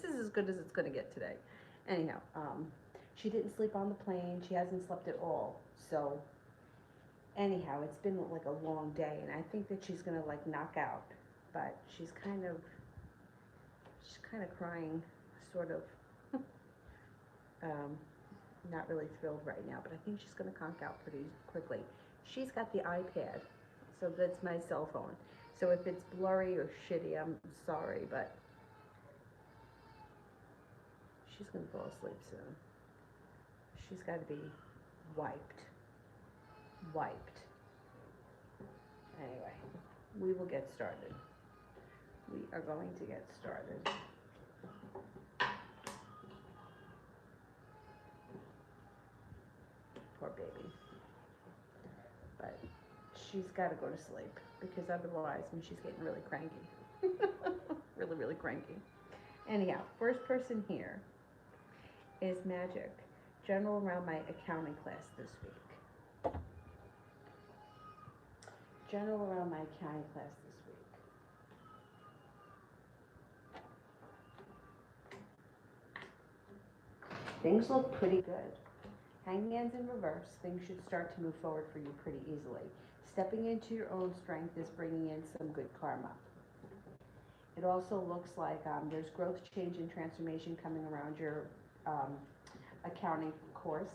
this is as good as it's going to get today. Anyhow, she didn't sleep on the plane. She hasn't slept at all. So anyhow, it's been like a long day, and I think that she's going to like knock out. But she's kind of crying, sort of. um, Not really thrilled right now, but I think she's going to conk out pretty quickly. She's got the iPad, so that's my cell phone. So if it's blurry or shitty, I'm sorry, but she's going to fall asleep soon. She's got to be wiped. Wiped. Anyway, we will get started. We are going to get started. Poor baby. But she's got to go to sleep because otherwise, I mean, she's getting really cranky. Really, really cranky. Anyhow, first person here is Magic. General around my accounting class this week. General around my accounting class this week. Things look pretty good. Hangman's in reverse. Things should start to move forward for you pretty easily. Stepping into your own strength is bringing in some good karma. It also looks like there's growth, change, and transformation coming around your accounting course.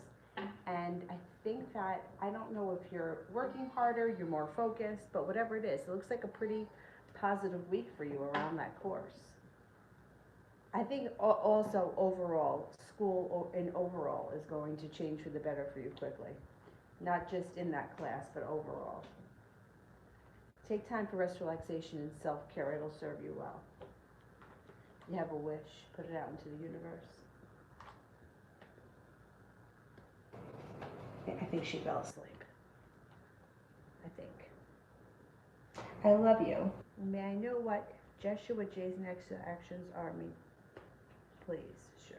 And I think that, I don't know if you're working harder, you're more focused, but whatever it is, it looks like a pretty positive week for you around that course. I think also overall, school in overall is going to change for the better for you quickly. Not just in that class, but overall. Take time for rest, relaxation, and self-care. It'll serve you well. You have a wish, put it out into the universe. I think she fell asleep. I think. I love you. May I know what Joshua J's next actions are? Please, sure.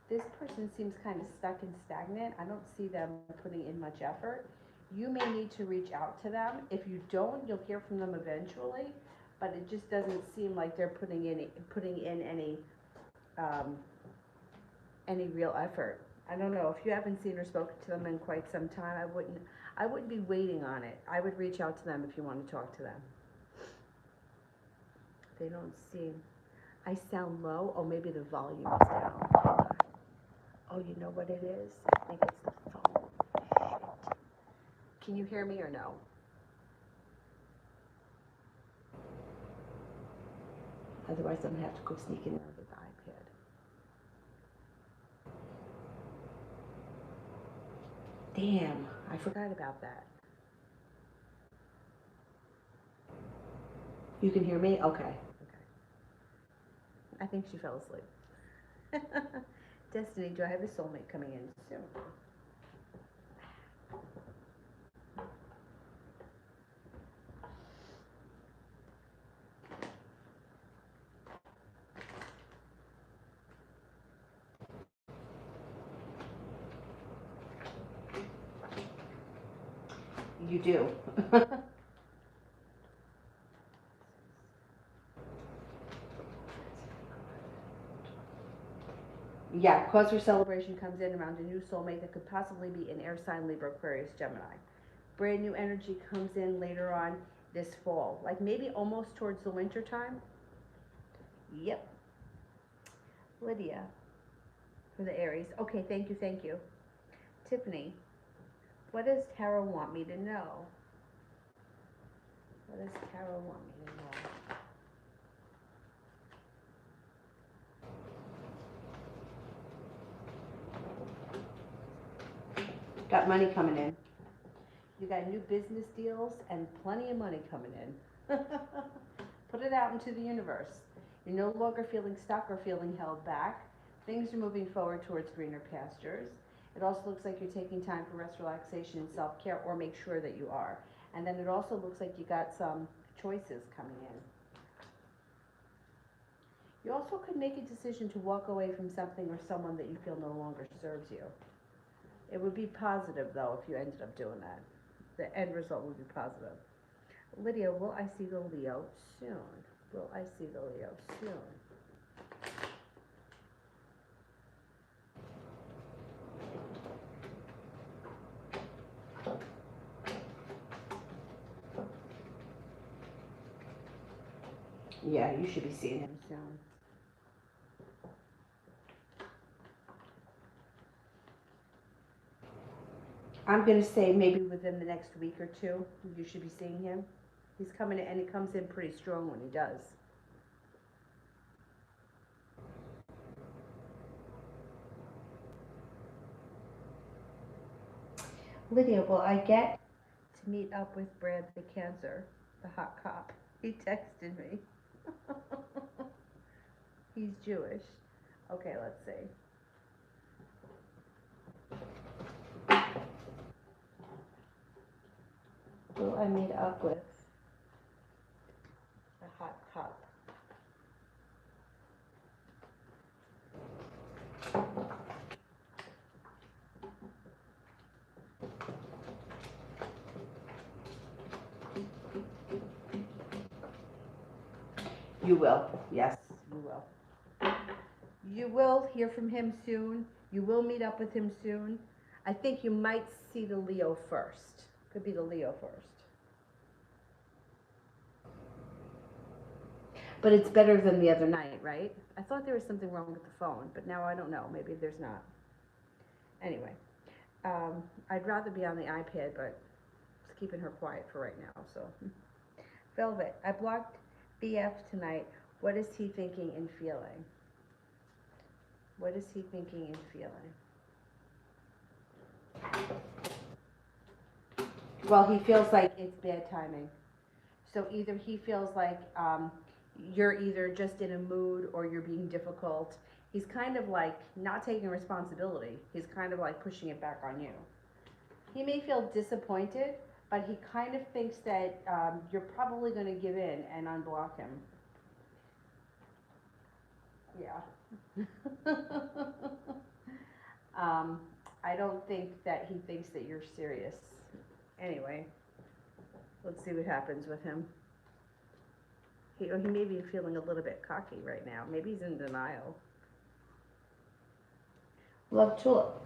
This person seems kind of stuck and stagnant. I don't see them putting in much effort. You may need to reach out to them. If you don't, you'll hear from them eventually, but it just doesn't seem like they're putting in any real effort. I don't know. If you haven't seen or spoken to them in quite some time, I wouldn't be waiting on it. I would reach out to them if you want to talk to them. They don't seem. I sound low. Oh, maybe the volume is down. Oh, you know what it is? I think it's the phone. Shit. Can you hear me or no? Otherwise, I'm going to have to go sneak in there with the iPad. Damn, I forgot about that. You can hear me? Okay. I think she fell asleep. Destiny, do I have a soulmate coming in soon? You do. Yeah, cause for celebration comes in around a new soulmate that could possibly be an air sign, Libra, Aquarius, Gemini. Brand new energy comes in later on this fall, like maybe almost towards the winter time. Yep. Lydia, for the Aries. Okay, thank you, thank you. Tiffany, what does Tarot want me to know? What does Tarot want me to know? Got money coming in. You got new business deals and plenty of money coming in. Put it out into the universe. You're no longer feeling stuck or feeling held back. Things are moving forward towards greener pastures. It also looks like you're taking time for rest, relaxation, and self-care, or make sure that you are. And then it also looks like you got some choices coming in. You also could make a decision to walk away from something or someone that you feel no longer serves you. It would be positive, though, if you ended up doing that. The end result would be positive. Lydia, will I see the Leo soon? Will I see the Leo soon? Yeah, you should be seeing him soon. I'm gonna say maybe within the next week or two, you should be seeing him. He's coming in, and he comes in pretty strong when he does. Lydia, will I get to meet up with Brad the Cancer, the hot cop? He texted me. He's Jewish. Okay, let's see. Will I meet up with the hot cop? You will. Yes, you will. You will hear from him soon. You will meet up with him soon. I think you might see the Leo first. Could be the Leo first. But it's better than the other night, right? I thought there was something wrong with the phone, but now I don't know. Maybe there's not. Anyway, I'd rather be on the iPad, but it's keeping her quiet for right now. So, Velvet, I blocked BF tonight. What is he thinking and feeling? What is he thinking and feeling? Well, he feels like it's bad timing. So either he feels like you're either just in a mood or you're being difficult. He's kind of like not taking responsibility. He's kind of like pushing it back on you. He may feel disappointed, but he kind of thinks that you're probably going to give in and unblock him. Yeah. I don't think that he thinks that you're serious. Anyway, let's see what happens with him. He may be feeling a little bit cocky right now. Maybe he's in denial. Love Tulip.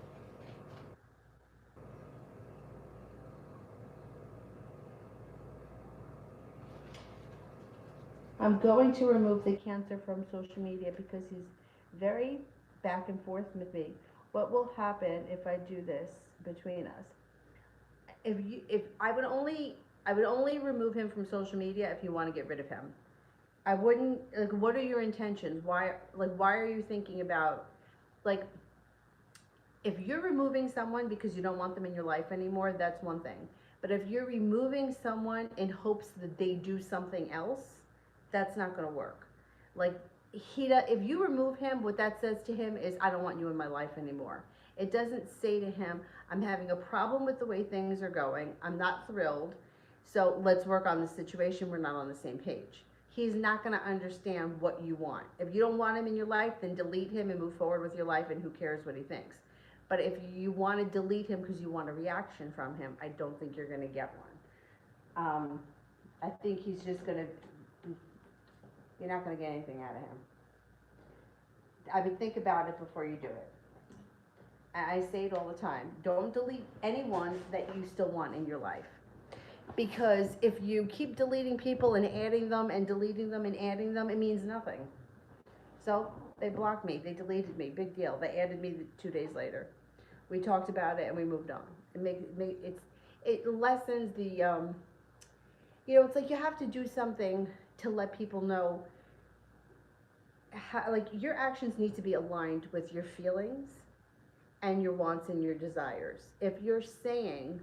I'm going to remove the Cancer from social media because he's very back and forth with me. What will happen if I do this between us? If I would only remove him from social media if you want to get rid of him. I wouldn't, like, what are your intentions? Why are you thinking about, like, if you're removing someone because you don't want them in your life anymore, that's one thing. But if you're removing someone in hopes that they do something else, that's not going to work. Like, if you remove him, what that says to him is, I don't want you in my life anymore. It doesn't say to him, I'm having a problem with the way things are going. I'm not thrilled. So let's work on the situation. We're not on the same page. He's not going to understand what you want. If you don't want him in your life, then delete him and move forward with your life, and who cares what he thinks. But if you want to delete him because you want a reaction from him, I don't think you're going to get one. I think he's just going to, you're not going to get anything out of him. I would think about it before you do it. I say it all the time. Don't delete anyone that you still want in your life. Because if you keep deleting people and adding them and deleting them and adding them, it means nothing. So they blocked me. They deleted me. Big deal. They added me 2 days later. We talked about it and we moved on. It lessens the, it's like you have to do something to let people know how, like, your actions need to be aligned with your feelings and your wants and your desires. If you're saying,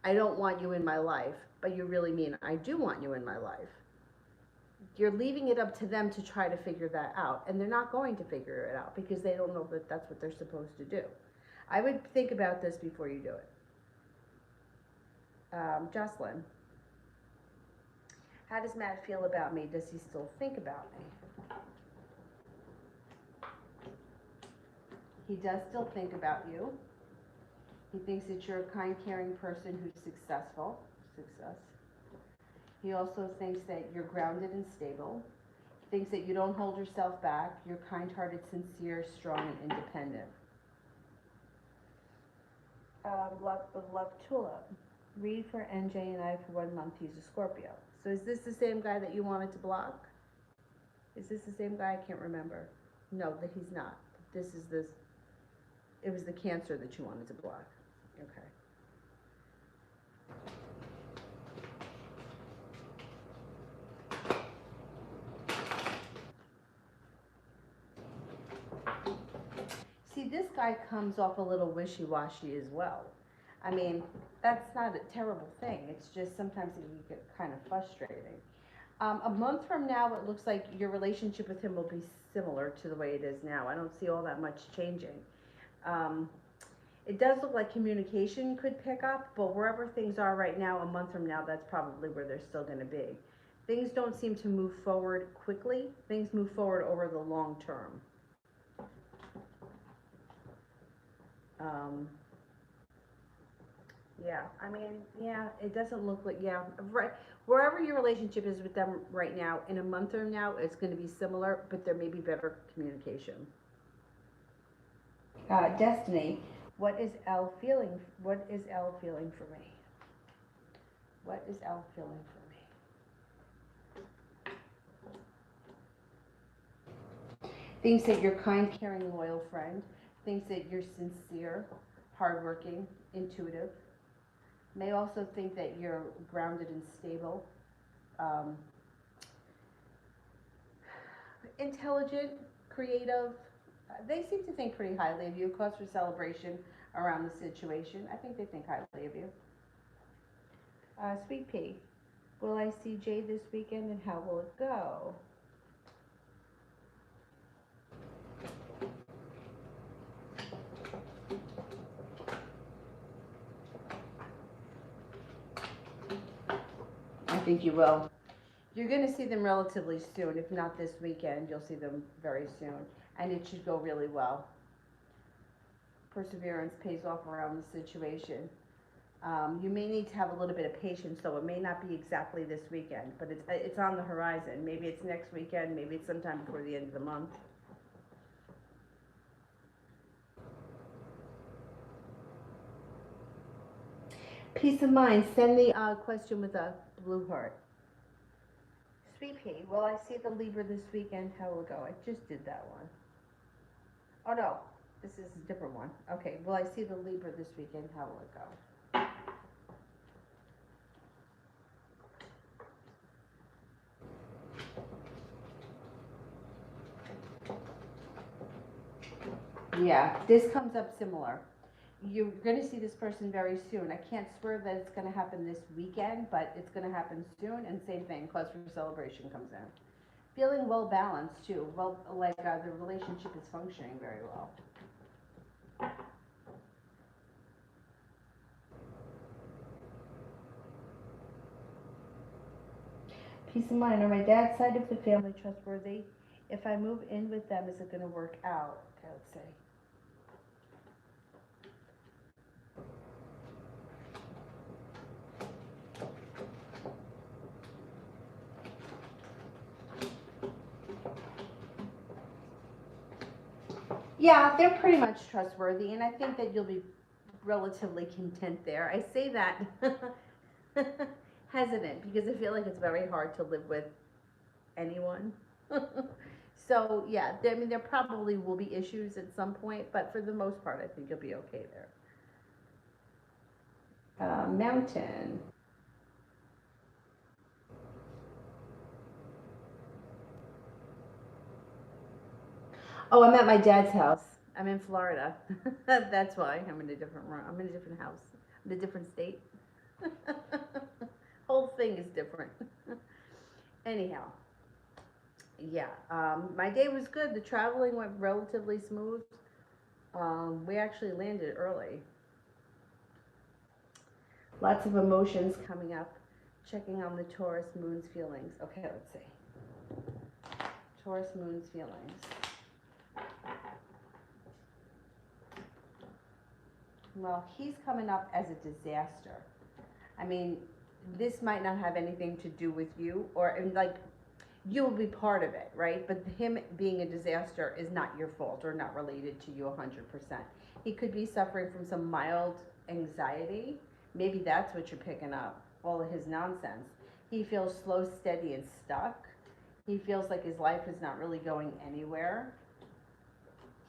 I don't want you in my life, but you really mean, I do want you in my life, you're leaving it up to them to try to figure that out. And they're not going to figure it out because they don't know that that's what they're supposed to do. I would think about this before you do it. Jocelyn, how does Matt feel about me? Does he still think about me? He does still think about you. He thinks that you're a kind, caring person who's successful. He also thinks that you're grounded and stable. He thinks that you don't hold yourself back. You're kind-hearted, sincere, strong, and independent. Love Tulip. Read for NJ and I for 1 month. He's a Scorpio. So is this the same guy that you wanted to block? Is this the same guy? I can't remember. No, that he's not. This is this. It was the Cancer that you wanted to block. Okay. See, this guy comes off a little wishy-washy as well. I mean, that's not a terrible thing. It's just sometimes it can get kind of frustrating. A month from now, it looks like your relationship with him will be similar to the way it is now. I don't see all that much changing. It does look like communication could pick up, but wherever things are right now, a month from now, that's probably where they're still going to be. Things don't seem to move forward quickly. Things move forward over the long term. Yeah, I mean, yeah, it doesn't look like, yeah, right. Wherever your relationship is with them right now, in a month from now, it's going to be similar, but there may be better communication. Destiny, what is L feeling? What is L feeling for me? What is L feeling for me? Thinks that you're kind, caring, loyal friend. Thinks that you're sincere, hardworking, intuitive. May also think that you're grounded and stable, intelligent, creative. They seem to think pretty highly of you. Cause for celebration around the situation. I think they think highly of you. Sweet Pea, will I see Jay this weekend and how will it go? I think you will. You're going to see them relatively soon. If not this weekend, you'll see them very soon. And it should go really well. Perseverance pays off around the situation. You may need to have a little bit of patience, so it may not be exactly this weekend, but it's on the horizon. Maybe it's next weekend, maybe it's sometime before the end of the month. Peace of mind. Send the question with a blue heart. Sweet Pea, will I see the Libra this weekend? How will it go? I just did that one. Oh no, this is a different one. Okay, will I see the Libra this weekend? How will it go? Yeah, this comes up similar. You're going to see this person very soon. I can't swear that it's going to happen this weekend, but it's going to happen soon. And same thing, cause for celebration comes in. Feeling well balanced too. Well, like the relationship is functioning very well. Peace of mind. Are my dad's side of the family trustworthy? If I move in with them, is it going to work out? Okay, let's see. Yeah, they're pretty much trustworthy, and I think that you'll be relatively content there. I say that hesitant because I feel like it's very hard to live with anyone. So yeah, I mean, there probably will be issues at some point, but for the most part, I think you'll be okay there. Mountain. Oh, I'm at my dad's house. I'm in Florida. That's why I'm in a different room. I'm in a different house, in a different state. Whole thing is different. Anyhow, yeah, my day was good. The traveling went relatively smooth. We actually landed early. Lots of emotions coming up. Checking on the Taurus moon's feelings. Okay, let's see. Taurus moon's feelings. Well, he's coming up as a disaster. I mean, this might not have anything to do with you, or and like you will be part of it, right? But him being a disaster is not your fault or not related to you 100%. He could be suffering from some mild anxiety. Maybe that's what you're picking up, all of his nonsense. He feels slow, steady, and stuck. He feels like his life is not really going anywhere.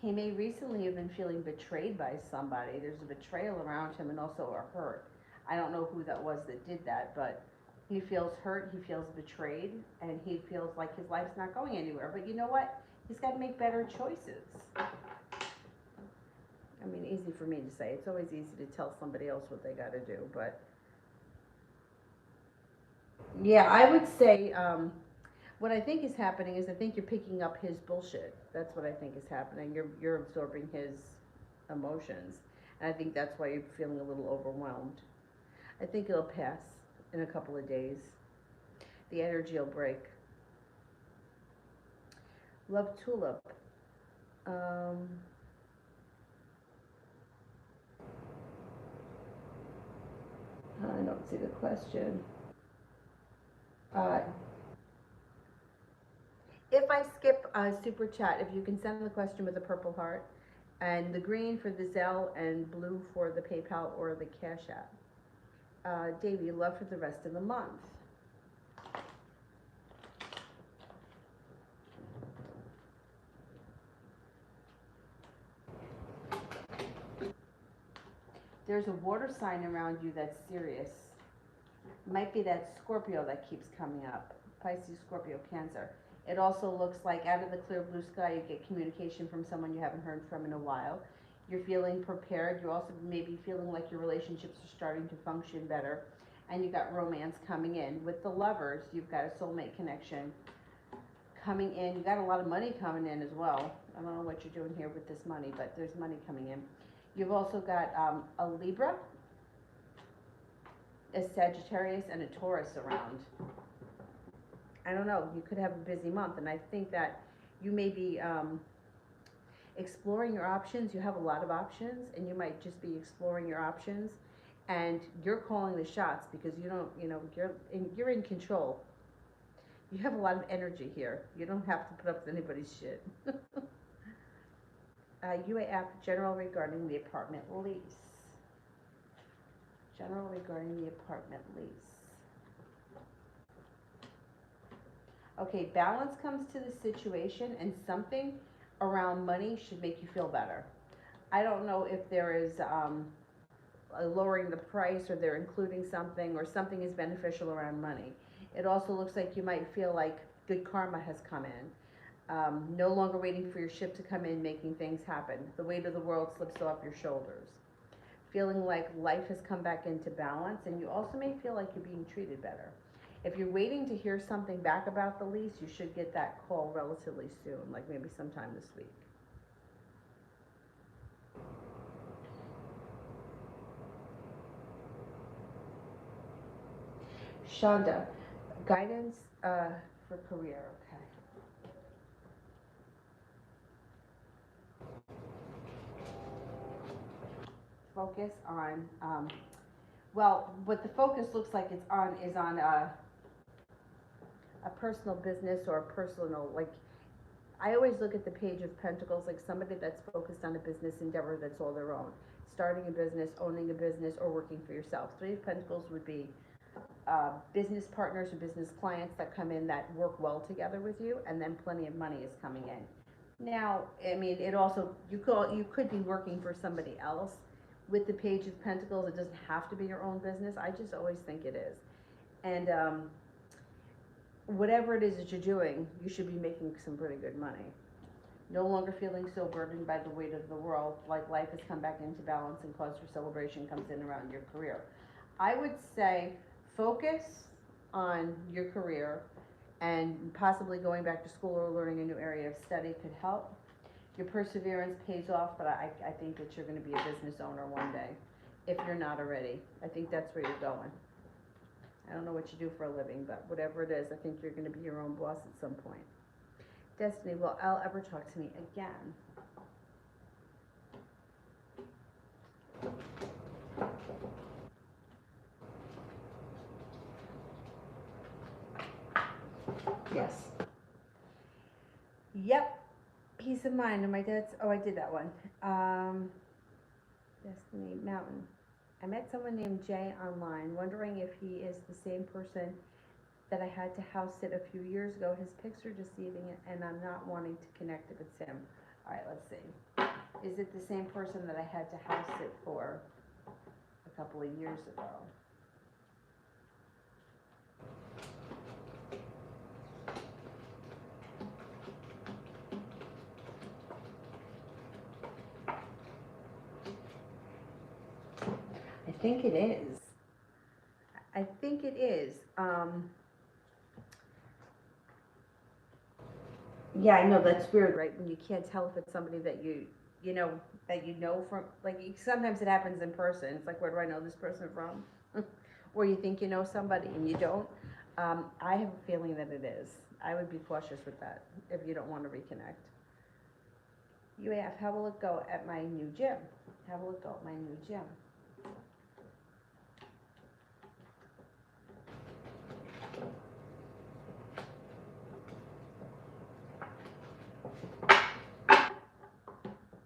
He may recently have been feeling betrayed by somebody. There's a betrayal around him and also a hurt. I don't know who that was that did that, but he feels hurt, he feels betrayed, and he feels like his life's not going anywhere. But you know what? He's got to make better choices. I mean, easy for me to say. It's always easy to tell somebody else what they got to do. But yeah, I would say what I think is happening is I think you're picking up his bullshit. That's what I think is happening. You're absorbing his emotions. And I think that's why you're feeling a little overwhelmed. I think it'll pass in a couple of days. The energy will break. Love Tulip. I don't see the question. If I skip super chat, if you can send the question with a purple heart, and the green for the Zelle and blue for the PayPal or the Cash App. Davey, love for the rest of the month. There's a water sign around you that's serious. Might be that Scorpio that keeps coming up. Pisces, Scorpio, Cancer. It also looks like out of the clear blue sky, you get communication from someone you haven't heard from in a while. You're feeling prepared. You're also maybe feeling like your relationships are starting to function better. And you got romance coming in. With the Lovers, you've got a soulmate connection coming in. You got a lot of money coming in as well. I don't know what you're doing here with this money, but there's money coming in. You've also got a Libra, a Sagittarius, and a Taurus around. I don't know, you could have a busy month, and I think that you may be exploring your options. You have a lot of options, and you might just be exploring your options, and you're calling the shots because you don't, you're in control. You have a lot of energy here. You don't have to put up with anybody's shit. UAF, general regarding the apartment lease. General regarding the apartment lease. Okay, balance comes to the situation, and something around money should make you feel better. I don't know if there is lowering the price, or they're including something, or something is beneficial around money. It also looks like you might feel like good karma has come in. No longer waiting for your ship to come in, making things happen. The weight of the world slips off your shoulders. Feeling like life has come back into balance, and you also may feel like you're being treated better. If you're waiting to hear something back about the lease, you should get that call relatively soon, like maybe sometime this week. Shonda, guidance for career, okay. Focus on, well, what the focus looks like it's on is on a personal business or a personal, like, I always look at the Page of Pentacles like somebody that's focused on a business endeavor that's all their own. Starting a business, owning a business, or working for yourself. Three of Pentacles would be business partners or business clients that come in that work well together with you, and then plenty of money is coming in. Now, I mean, it also, you could be working for somebody else. With the Page of Pentacles, it doesn't have to be your own business. I just always think it is. And whatever it is that you're doing, you should be making some pretty good money. No longer feeling so burdened by the weight of the world, like life has come back into balance and cause for celebration comes in around your career. I would say focus on your career, and possibly going back to school or learning a new area of study could help. Your perseverance pays off, but I think that you're going to be a business owner one day, if you're not already. I think that's where you're going. I don't know what you do for a living, but whatever it is, I think you're going to be your own boss at some point. Destiny, will Al ever talk to me again? Yes. Yep. Peace of mind. And my dad's, oh, I did that one. Destiny Mountain. I met someone named Jay online, wondering if he is the same person that I had to house sit a few years ago. His pics are deceiving and I'm not wanting to connect if it's him. All right, let's see. Is it the same person that I had to house sit for a couple of years ago? I think it is. I think it is. Yeah, I know that's weird, right? When you can't tell if it's somebody that you know, that you know from, like, sometimes it happens in person. It's like, where do I know this person from? Or you think you know somebody and you don't. I have a feeling that it is. I would be cautious with that if you don't want to reconnect. UAF, how will it go at my new gym? How will it go at my new gym?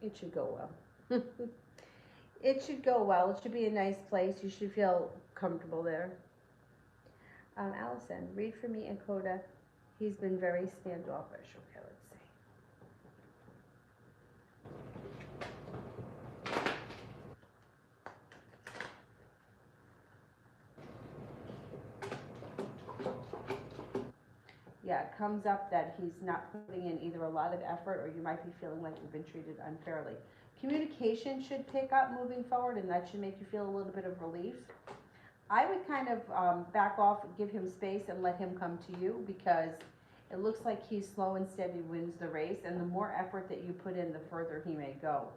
It should go well. It should go well. It should be a nice place. You should feel comfortable there. Allison, read for me and Coda. He's been very standoffish. Okay, let's see. Yeah, it comes up that he's not putting in either a lot of effort or you might be feeling like you've been treated unfairly. Communication should pick up moving forward and that should make you feel a little bit of relief. I would kind of back off, give him space and let him come to you because it looks like he's slow and steady wins the race and the more effort that you put in, the further he may go.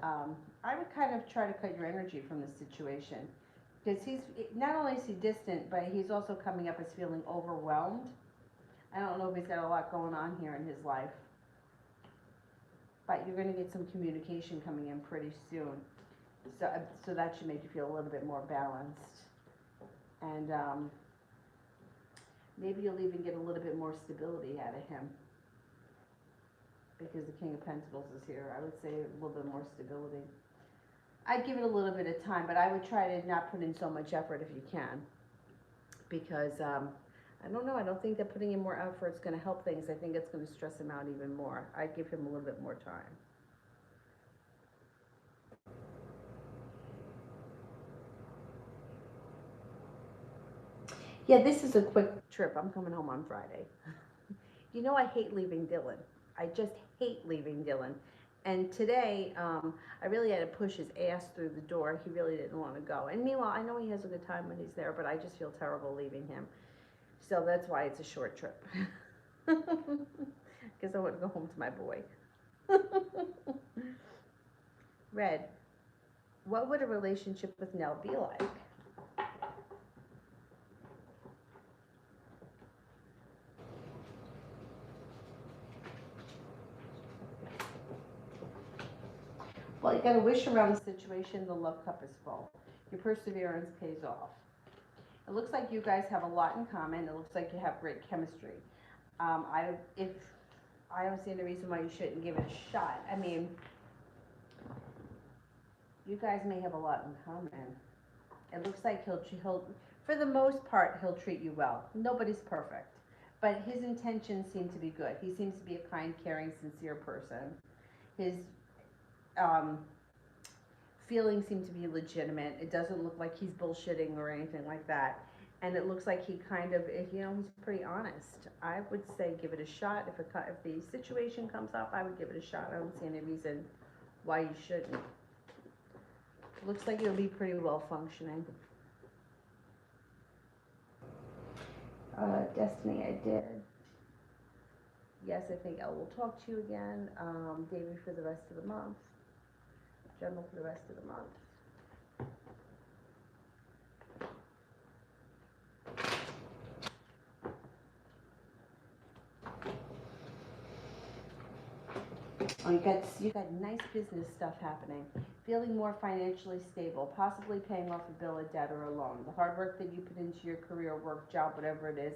I would kind of try to cut your energy from the situation because he's, not only is he distant, but he's also coming up as feeling overwhelmed. I don't know if he's got a lot going on here in his life. But you're going to get some communication coming in pretty soon. So that should make you feel a little bit more balanced. And maybe you'll even get a little bit more stability out of him. Because the King of Pentacles is here. I would say a little bit more stability. I'd give it a little bit of time, but I would try to not put in so much effort if you can. Because I don't know, I don't think that putting in more effort is going to help things. I think it's going to stress him out even more. I'd give him a little bit more time. Yeah, this is a quick trip. I'm coming home on Friday. You know I hate leaving Dylan. I just hate leaving Dylan. And today, I really had to push his ass through the door. He really didn't want to go. And meanwhile, I know he has a good time when he's there, but I just feel terrible leaving him. So that's why it's a short trip. Because I want to go home to my boy. Red, what would a relationship with Nell be like? Well, you got to wish around the situation. The love cup is full. Your perseverance pays off. It looks like you guys have a lot in common. It looks like you have great chemistry. I don't see any reason why you shouldn't give it a shot. I mean, you guys may have a lot in common. It looks like he'll, for the most part, he'll treat you well. Nobody's perfect, but his intentions seem to be good. He seems to be a kind, caring, sincere person. His feelings seem to be legitimate. It doesn't look like he's bullshitting or anything like that. And it looks like he kind of, you know, he's pretty honest. I would say give it a shot. If the situation comes up, I would give it a shot. I don't see any reason why you shouldn't. It looks like it'll be pretty well functioning. Destiny, I did. Yes, I think Elle will talk to you again. David for the rest of the month. General for the rest of the month. Oh, you got nice business stuff happening. Feeling more financially stable, possibly paying off a bill, a debt, or a loan. The hard work that you put into your career, work, job, whatever it is,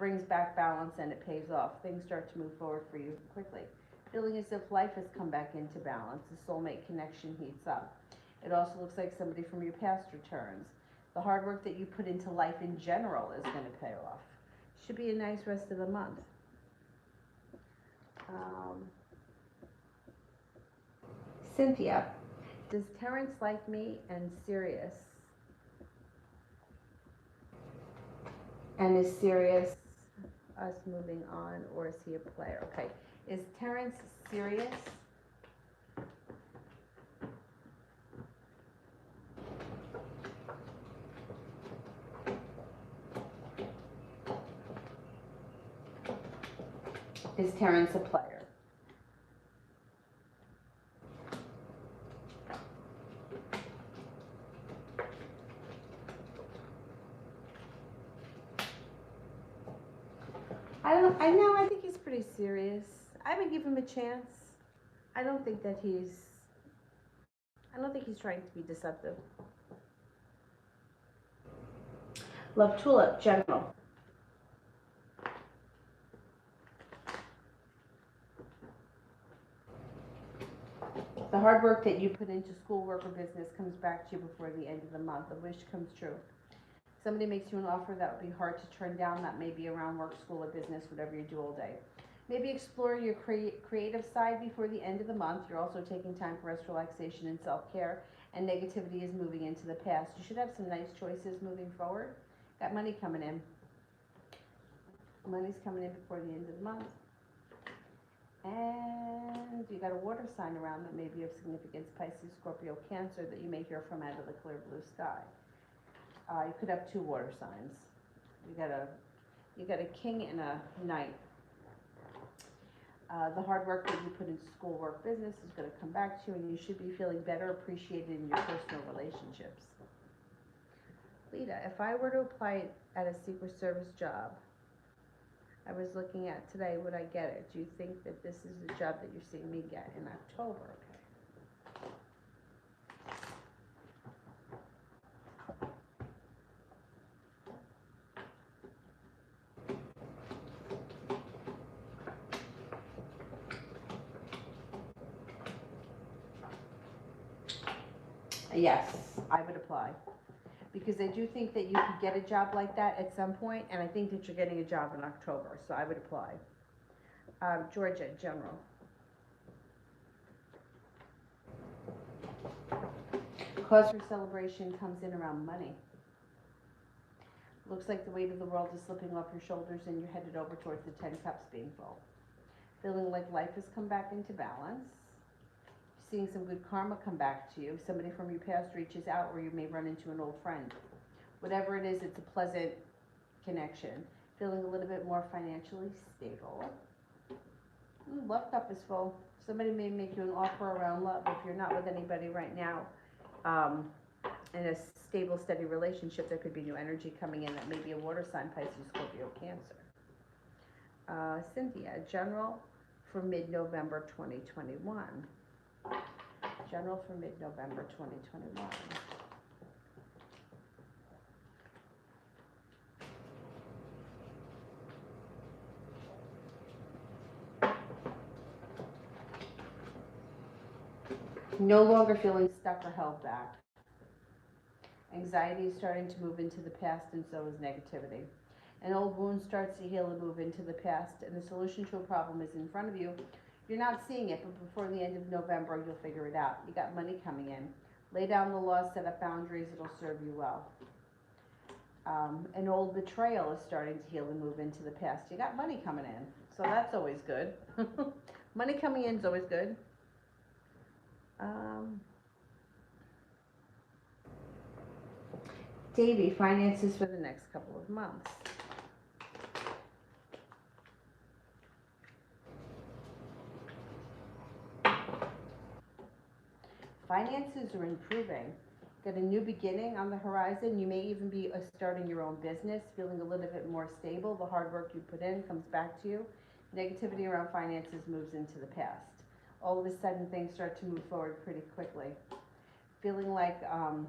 brings back balance and it pays off. Things start to move forward for you quickly. Feeling as if life has come back into balance. The soulmate connection heats up. It also looks like somebody from your past returns. The hard work that you put into life in general is going to pay off. Should be a nice rest of the month. Cynthia, does Terrence like me and Sirius? And is Sirius us moving on, or is he a player? Okay, is Terrence serious? Is Terrence a player? I think he's pretty serious. I would give him a chance. I don't think he's trying to be deceptive. Love Tulip, General. The hard work that you put into schoolwork or business comes back to you before the end of the month. A wish comes true. Somebody makes you an offer that would be hard to turn down. That may be around work, school, or business, whatever you do all day. Maybe explore your creative side before the end of the month. You're also taking time for rest, relaxation, and self-care. And negativity is moving into the past. You should have some nice choices moving forward. Got money coming in. Money's coming in before the end of the month. And you got a water sign around that may be of significance, Pisces, Scorpio, Cancer, that you may hear from out of the clear blue sky. You could have 2 water signs. You got a king and a knight. The hard work that you put into school, work, business is going to come back to you, and you should be feeling better appreciated in your personal relationships. Lita, if I were to apply at a Secret Service job I was looking at today, would I get it? Do you think that this is the job that you're seeing me get in October? Yes, I would apply. Because I do think that you could get a job like that at some point, and I think that you're getting a job in October, so I would apply. Georgia, General. Cause for celebration comes in around money. Looks like the weight of the world is slipping off your shoulders and you're headed over towards the 10 cups being full. Feeling like life has come back into balance. Seeing some good karma come back to you. Somebody from your past reaches out, or you may run into an old friend. Whatever it is, it's a pleasant connection. Feeling a little bit more financially stable. Love cup is full. Somebody may make you an offer around love if you're not with anybody right now. In a stable, steady relationship, there could be new energy coming in. That may be a water sign, Pisces, Scorpio, Cancer. Cynthia, General for mid-November 2021. General for mid-November 2021. No longer feeling stuck or held back. Anxiety is starting to move into the past, and so is negativity. An old wound starts to heal and move into the past, and the solution to a problem is in front of you. You're not seeing it, but before the end of November, you'll figure it out. You got money coming in. Lay down the law, set up boundaries, it'll serve you well. An old betrayal is starting to heal and move into the past. You got money coming in, so that's always good. Money coming in is always good. Davy, finances for the next couple of months. Finances are improving. Got a new beginning on the horizon. You may even be starting your own business, feeling a little bit more stable. The hard work you put in comes back to you. Negativity around finances moves into the past. All of a sudden, things start to move forward pretty quickly. Feeling like you'll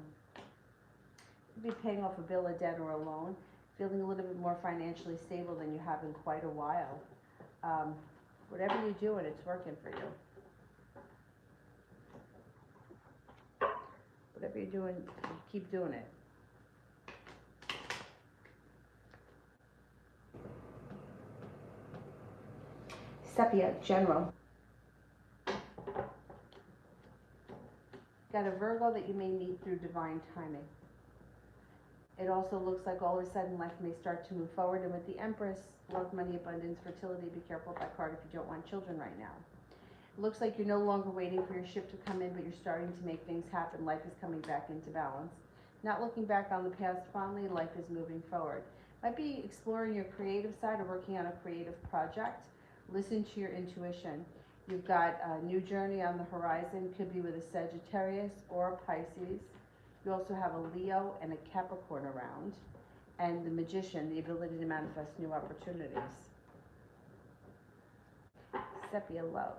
be paying off a bill, a debt, or a loan. feeling a little bit more financially stable than you have in quite a while. Whatever you're doing, it's working for you. Whatever you're doing, keep doing it. Sepia, general. Got a Virgo that you may meet through divine timing. It also looks like all of a sudden life may start to move forward. And with the Empress, love, money, abundance, fertility, be careful by card if you don't want children right now. It looks like you're no longer waiting for your ship to come in, but you're starting to make things happen. Life is coming back into balance. Not looking back on the past fondly, life is moving forward. Might be exploring your creative side or working on a creative project. Listen to your intuition. You've got a new journey on the horizon. Could be with a Sagittarius or a Pisces. You also have a Leo and a Capricorn around. And the Magician, the ability to manifest new opportunities. Sepia love.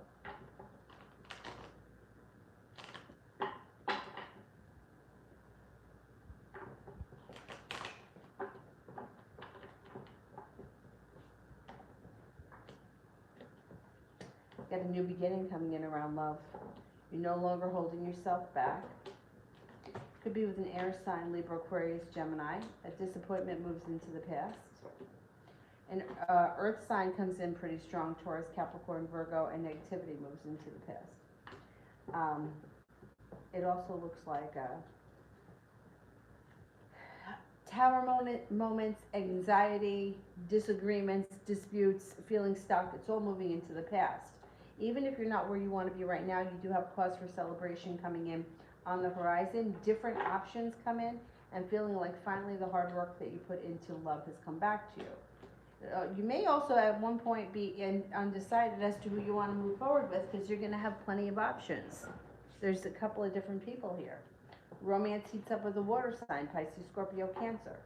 Got a new beginning coming in around love. You're no longer holding yourself back. Could be with an air sign, Libra, Aquarius, Gemini. A disappointment moves into the past. An earth sign comes in pretty strong, Taurus, Capricorn, Virgo, and negativity moves into the past. It also looks like tower moments, anxiety, disagreements, disputes, feeling stuck. It's all moving into the past. Even if you're not where you want to be right now, you do have cause for celebration coming in on the horizon. Different options come in, and feeling like finally the hard work that you put into love has come back to you. You may also at one point be undecided as to who you want to move forward with, because you're going to have plenty of options. There's a couple of different people here. Romance heats up with a water sign, Pisces, Scorpio, Cancer.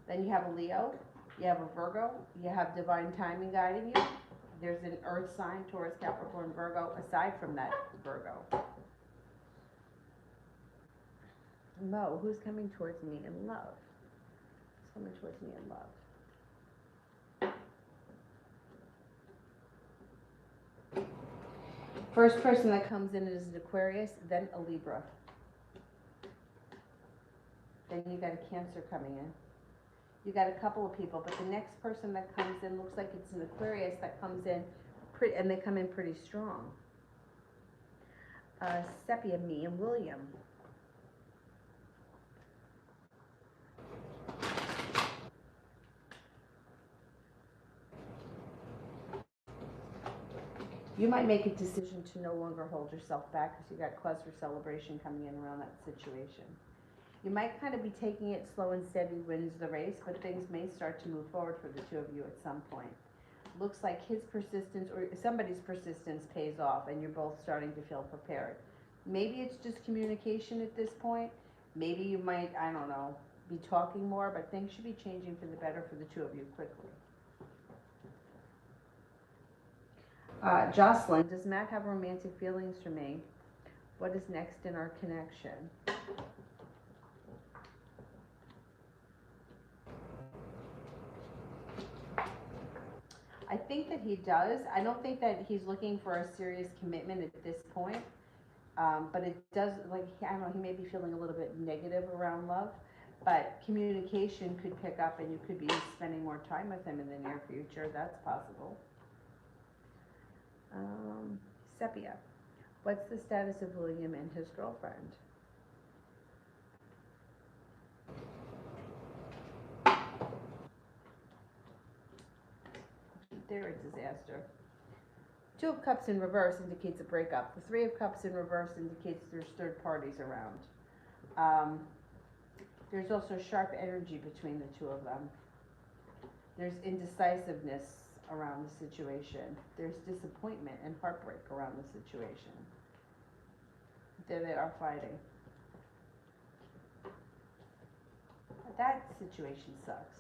Then you have a Leo, you have a Virgo, you have divine timing guiding you. There's an earth sign, Taurus, Capricorn, Virgo, aside from that Virgo. Mo, who's coming towards me in love? Who's coming towards me in love? First person that comes in is an Aquarius, then a Libra. Then you got a Cancer coming in. You got a couple of people, but the next person that comes in looks like it's an Aquarius that comes in, and they come in pretty strong. Sepia, me, and William. You might make a decision to no longer hold yourself back because you got cause for celebration coming in around that situation. You might kind of be taking it slow and steady wins the race, but things may start to move forward for the two of you at some point. Looks like his persistence or somebody's persistence pays off, and you're both starting to feel prepared. Maybe it's just communication at this point. Maybe you might, I don't know, be talking more, but things should be changing for the better for the two of you quickly. Jocelyn, does Matt have romantic feelings for me? What is next in our connection? I think that he does. I don't think that he's looking for a serious commitment at this point. But it does, like, I don't know, he may be feeling a little bit negative around love. But communication could pick up, and you could be spending more time with him in the near future. That's possible. Sepia, what's the status of William and his girlfriend? They're a disaster. Two of Cups in reverse indicates a breakup. The Three of Cups in reverse indicates there's third parties around. There's also sharp energy between the two of them. There's indecisiveness around the situation. There's disappointment and heartbreak around the situation. There they are fighting. That situation sucks.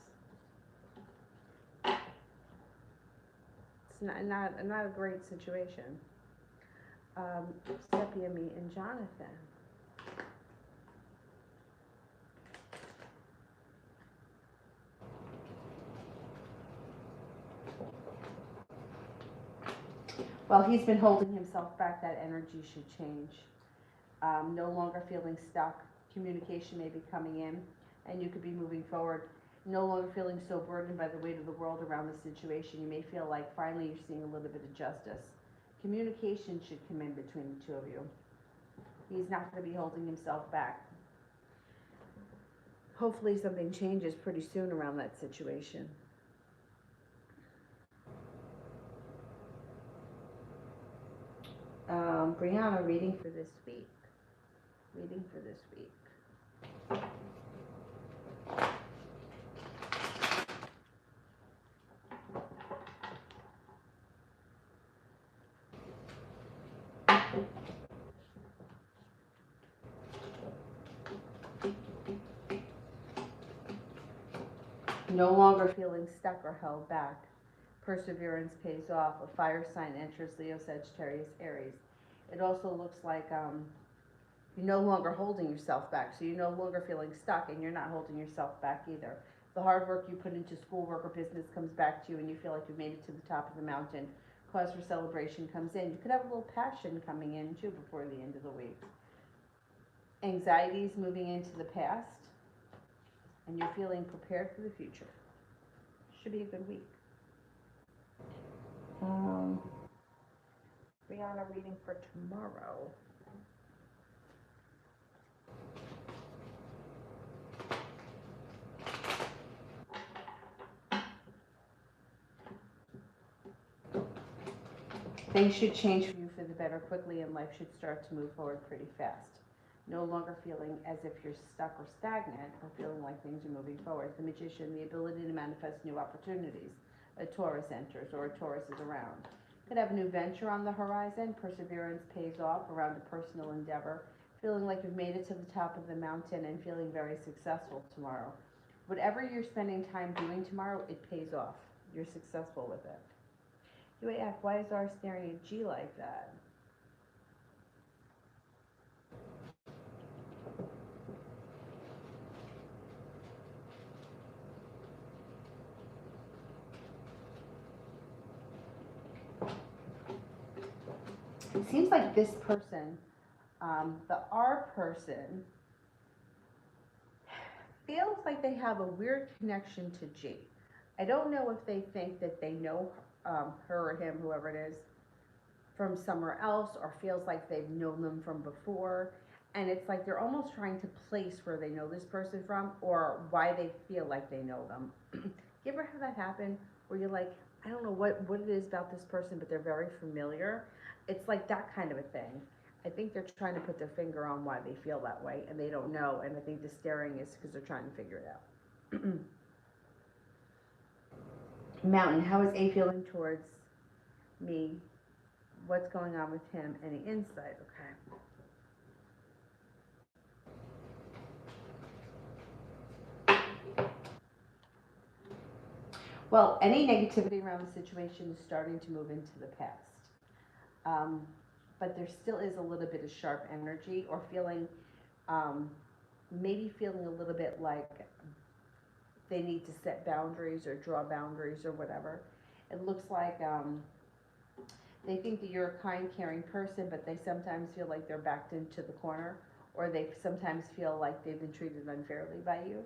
It's not a great situation. Sepia, me, and Jonathan. While he's been holding himself back, that energy should change. No longer feeling stuck. Communication may be coming in, and you could be moving forward. No longer feeling so burdened by the weight of the world around the situation. You may feel like finally you're seeing a little bit of justice. Communication should come in between the two of you. He's not going to be holding himself back. Hopefully something changes pretty soon around that situation. Brianna, reading for this week. Reading for this week. No longer feeling stuck or held back. Perseverance pays off. A fire sign enters Leo, Sagittarius, Aries. It also looks like you're no longer holding yourself back. So you're no longer feeling stuck, and you're not holding yourself back either. The hard work you put into schoolwork or business comes back to you, and you feel like you've made it to the top of the mountain. Cause for celebration comes in. You could have a little passion coming in too before the end of the week. Anxieties moving into the past, and you're feeling prepared for the future. Should be a good week. Brianna, reading for tomorrow. Things should change for you for the better quickly, and life should start to move forward pretty fast. No longer feeling as if you're stuck or stagnant, or feeling like things are moving forward. The Magician, the ability to manifest new opportunities. A Taurus enters, or a Taurus is around. Could have a new venture on the horizon. Perseverance pays off around a personal endeavor. Feeling like you've made it to the top of the mountain and feeling very successful tomorrow. Whatever you're spending time doing tomorrow, it pays off. You're successful with it. You may ask, why is R staring at G like that? It seems like this person, the R person, feels like they have a weird connection to G. I don't know if they think that they know her or him, whoever it is, from somewhere else, or feels like they've known them from before. And it's like they're almost trying to place where they know this person from, or why they feel like they know them. You ever have that happen where you're like, I don't know what it is about this person, but they're very familiar? It's like that kind of a thing. I think they're trying to put their finger on why they feel that way, and they don't know. And I think the staring is because they're trying to figure it out. Mountain, how is A feeling towards me? What's going on with him? Any insight? Okay. Well, any negativity around the situation is starting to move into the past. But there still is a little bit of sharp energy, or feeling, maybe feeling a little bit like they need to set boundaries or draw boundaries or whatever. It looks like they think that you're a kind, caring person, but they sometimes feel like they're backed into the corner, or they sometimes feel like they've been treated unfairly by you.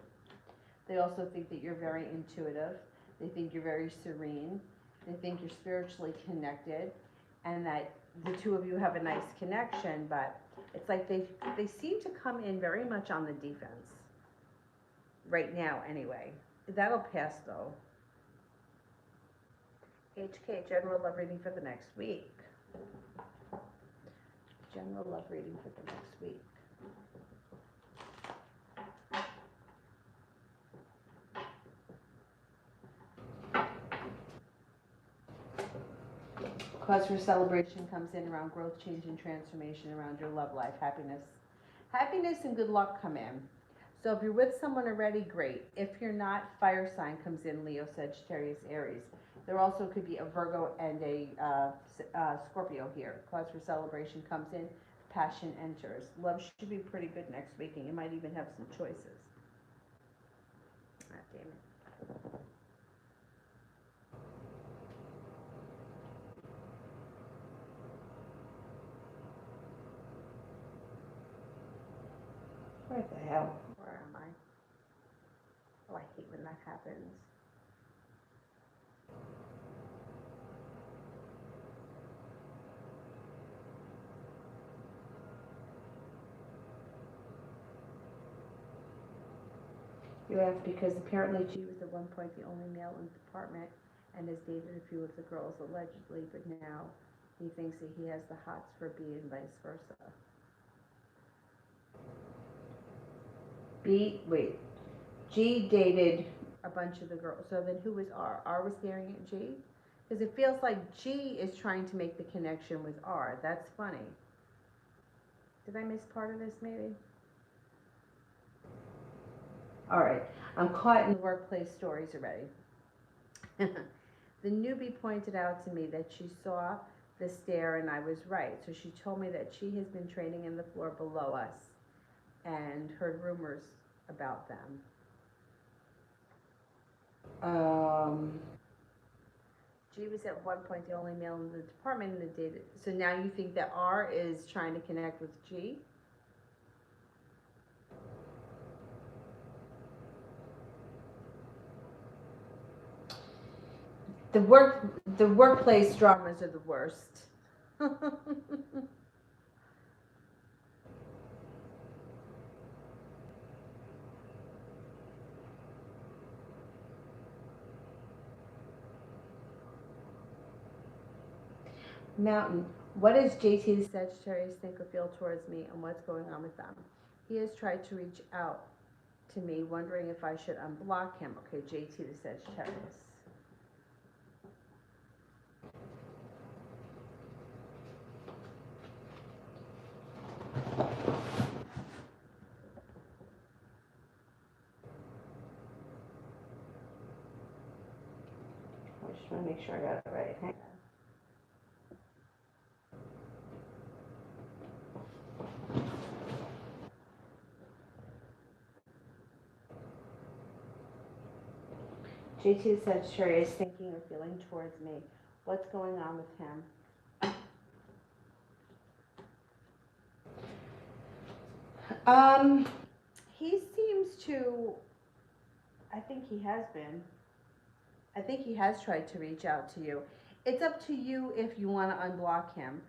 They also think that you're very intuitive. They think you're very serene. They think you're spiritually connected, and that the two of you have a nice connection, but it's like they seem to come in very much on the defense. Right now, anyway. That'll pass, though. HK, general love reading for the next week. General love reading for the next week. Cause for celebration comes in around growth, change, and transformation around your love life. Happiness. Happiness and good luck come in. So if you're with someone already, great. If you're not, fire sign comes in, Leo, Sagittarius, Aries. There also could be a Virgo and a Scorpio here. Cause for celebration comes in, passion enters. Love should be pretty good next week, and you might even have some choices. Ah, damn it. Where the hell? Where am I? Oh, I hate when that happens. You asked because apparently G was at one point the only male in the department and has dated a few of the girls allegedly, but now he thinks that he has the hots for B and vice versa. G dated a bunch of the girls. So then who was R? R was staring at G? Because it feels like G is trying to make the connection with R. That's funny. Did I miss part of this maybe? All right, I'm caught in the workplace stories already. The newbie pointed out to me that she saw the stair and I was right. So she told me that she has been training in the floor below us and heard rumors about them. G was at one point the only male in the department in the data. So now you think that R is trying to connect with G? The workplace dramas are the worst. Mountain, what does JT the Sagittarius think or feel towards me and what's going on with them? He has tried to reach out to me, wondering if I should unblock him. Okay, JT the Sagittarius. I just want to make sure I got it right. Hang on. JT the Sagittarius thinking or feeling towards me. What's going on with him? He seems to, I think he has been. I think he has tried to reach out to you. It's up to you if you want to unblock him.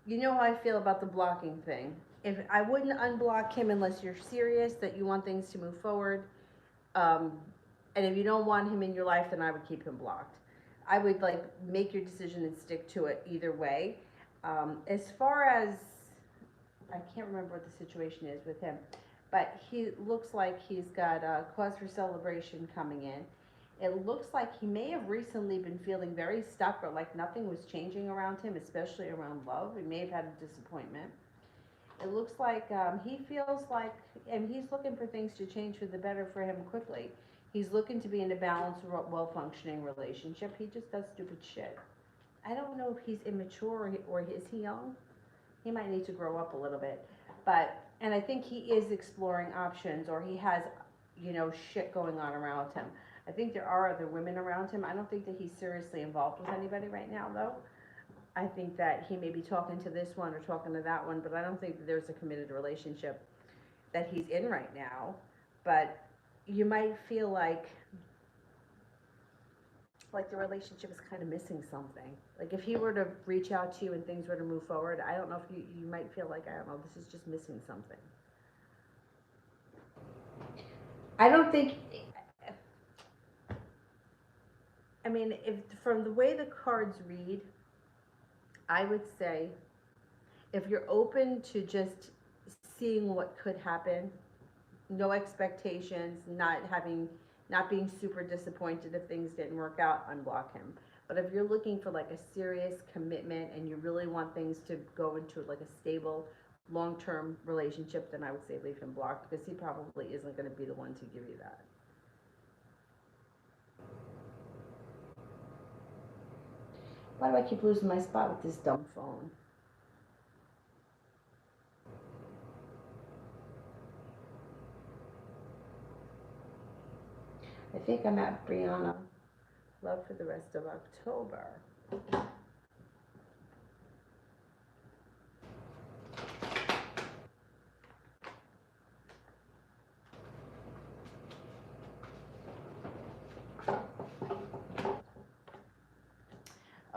You know how I feel about the blocking thing. If I wouldn't unblock him unless you're serious that you want things to move forward. And if you don't want him in your life, then I would keep him blocked. I would like make your decision and stick to it either way. As far as, I can't remember what the situation is with him, but he looks like he's got a cause for celebration coming in. It looks like he may have recently been feeling very stuck or like nothing was changing around him, especially around love. He may have had a disappointment. It looks like he feels like, and he's looking for things to change for the better for him quickly. He's looking to be in a balanced, well-functioning relationship. He just does stupid shit. I don't know if he's immature or is he young? He might need to grow up a little bit. But, and I think he is exploring options, or he has, you know, shit going on around him. I think there are other women around him. I don't think that he's seriously involved with anybody right now, though. I think that he may be talking to this one or talking to that one, but I don't think that there's a committed relationship that he's in right now. But you might feel like the relationship is kind of missing something. Like if he were to reach out to you and things were to move forward, I don't know if you might feel like, I don't know, this is just missing something. I don't think, I mean, if from the way the cards read, I would say if you're open to just seeing what could happen, no expectations, not being super disappointed if things didn't work out, unblock him. But if you're looking for like a serious commitment and you really want things to go into like a stable, long-term relationship, then I would say leave him blocked, because he probably isn't going to be the one to give you that. Why do I keep losing my spot with this dumb phone? I think I'm at Brianna. Love for the rest of October.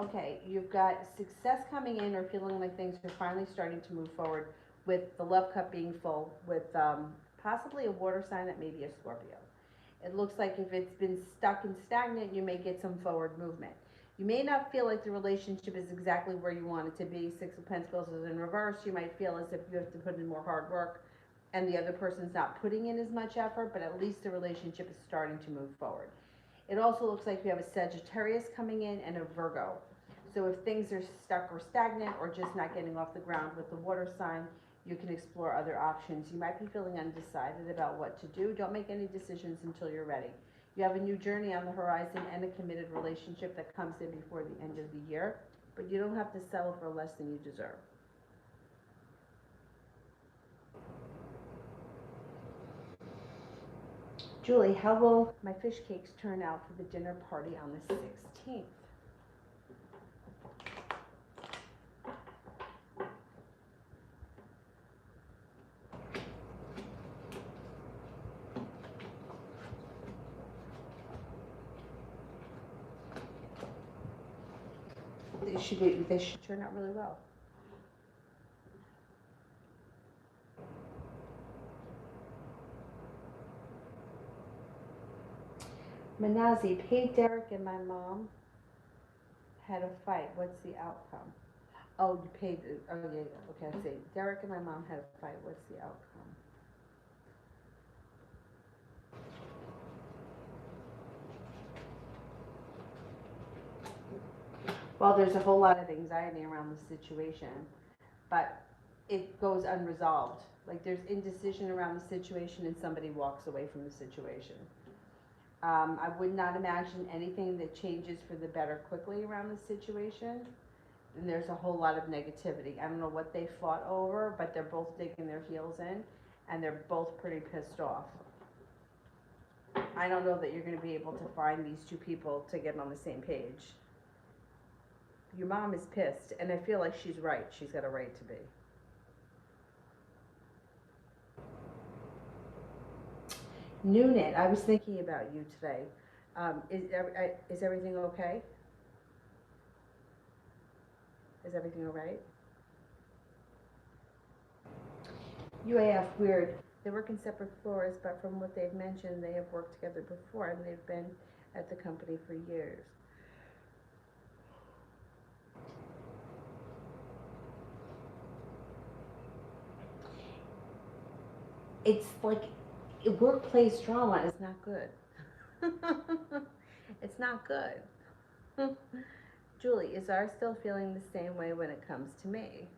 Okay, you've got success coming in or feeling like things are finally starting to move forward with the love cup being full with possibly a water sign that may be a Scorpio. It looks like if it's been stuck and stagnant, you may get some forward movement. You may not feel like the relationship is exactly where you want it to be. Six of Pentacles is in reverse. You might feel as if you have to put in more hard work and the other person's not putting in as much effort, but at least the relationship is starting to move forward. It also looks like you have a Sagittarius coming in and a Virgo. So if things are stuck or stagnant or just not getting off the ground with the water sign, you can explore other options. You might be feeling undecided about what to do. Don't make any decisions until you're ready. You have a new journey on the horizon and a committed relationship that comes in before the end of the year, but you don't have to settle for less than you deserve. Julie, how will my fish cakes turn out for the dinner party on the 16th? They should turn out really well. Manazi, paid Derek and my mom had a fight. What's the outcome? Oh, you paid, oh yeah, okay, I see. Derek and my mom had a fight. What's the outcome? Well, there's a whole lot of anxiety around the situation, but it goes unresolved. Like there's indecision around the situation and somebody walks away from the situation. I would not imagine anything that changes for the better quickly around the situation. And there's a whole lot of negativity. I don't know what they fought over, but they're both digging their heels in, and they're both pretty pissed off. I don't know that you're going to be able to find these two people to get on the same page. Your mom is pissed, and I feel like she's right. She's got a right to be. Noonan, I was thinking about you today. Is everything okay? Is everything all right? UAF, weird. They work in separate floors, but from what they've mentioned, they have worked together before, and they've been at the company for years. It's like workplace drama is not good. It's not good. Julie, is R still feeling the same way when it comes to me?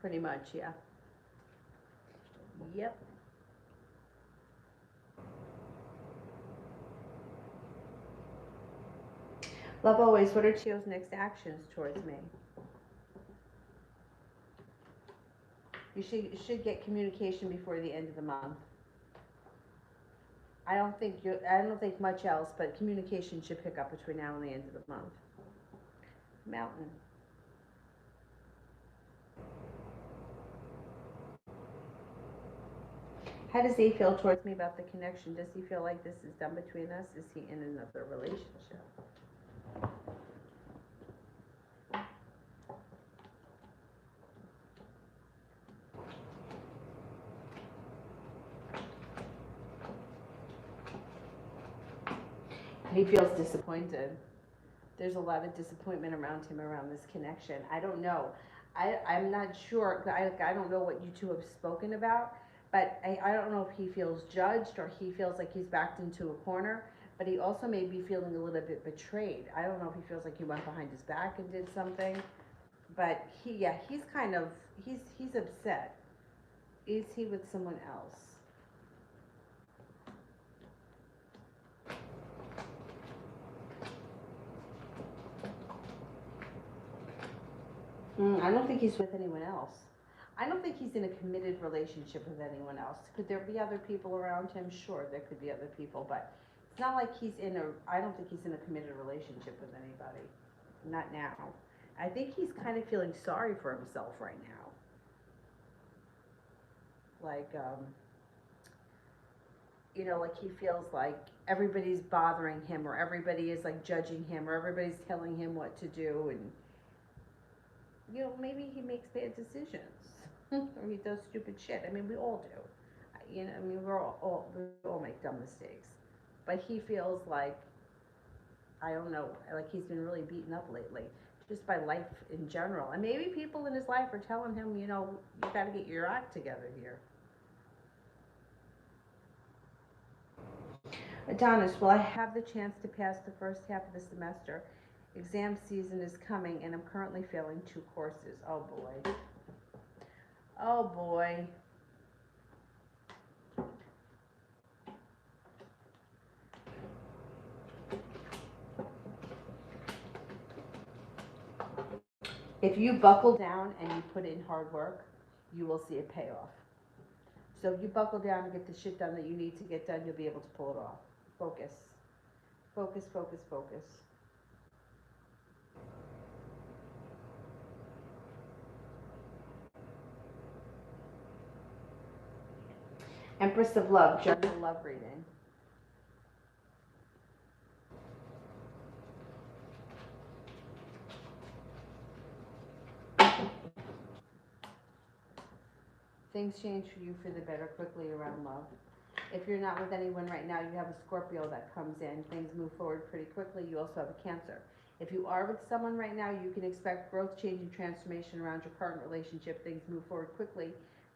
Pretty much, yeah. Yep. Love always, what are Chio's next actions towards me? You should get communication before the end of the month. I don't think much else, but communication should pick up between now and the end of the month. Mountain. How does he feel towards me about the connection? Does he feel like this is done between us? Is he in another relationship? He feels disappointed. There's a lot of disappointment around him around this connection. I don't know. I'm not sure. I don't know what you two have spoken about, but I don't know if he feels judged or he feels like he's backed into a corner, but he also may be feeling a little bit betrayed. I don't know if he feels like he went behind his back and did something, but he's kind of, he's upset. Is he with someone else? I don't think he's with anyone else. I don't think he's in a committed relationship with anyone else. Could there be other people around him? Sure, there could be other people, but It's not like I don't think he's in a committed relationship with anybody. Not now. I think he's kind of feeling sorry for himself right now. Like, like he feels like everybody's bothering him, or everybody is like judging him, or everybody's telling him what to do, and maybe he makes bad decisions or he does stupid shit. I mean, we all do. I mean, we all make dumb mistakes, but he feels like, I don't know, like he's been really beaten up lately, just by life in general, and maybe people in his life are telling him, you got to get your act together here. Adonis, will I have the chance to pass the first half of the semester? Exam season is coming and I'm currently failing 2 courses. Oh boy. Oh boy. If you buckle down and you put in hard work, you will see a payoff. So if you buckle down and get the shit done that you need to get done, you'll be able to pull it off. Focus. Focus, focus, focus. Empress of Love, general love reading. Things change for you for the better quickly around love. If you're not with anyone right now, you have a Scorpio that comes in. Things move forward pretty quickly. You also have a Cancer. If you are with someone right now, you can expect growth, change, and transformation around your current relationship. Things move forward quickly.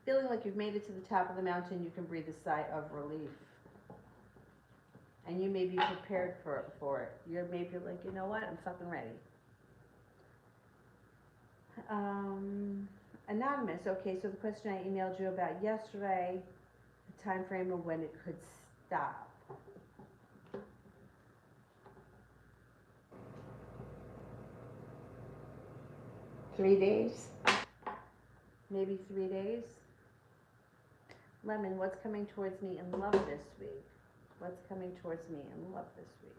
Feeling like you've made it to the top of the mountain, you can breathe a sigh of relief. And you may be prepared for it. You're maybe like, you know what, I'm fucking ready. Anonymous, okay, so the question I emailed you about yesterday, the time frame of when it could stop. Three days? Maybe 3 days? Lemon, what's coming towards me in love this week? What's coming towards me in love this week?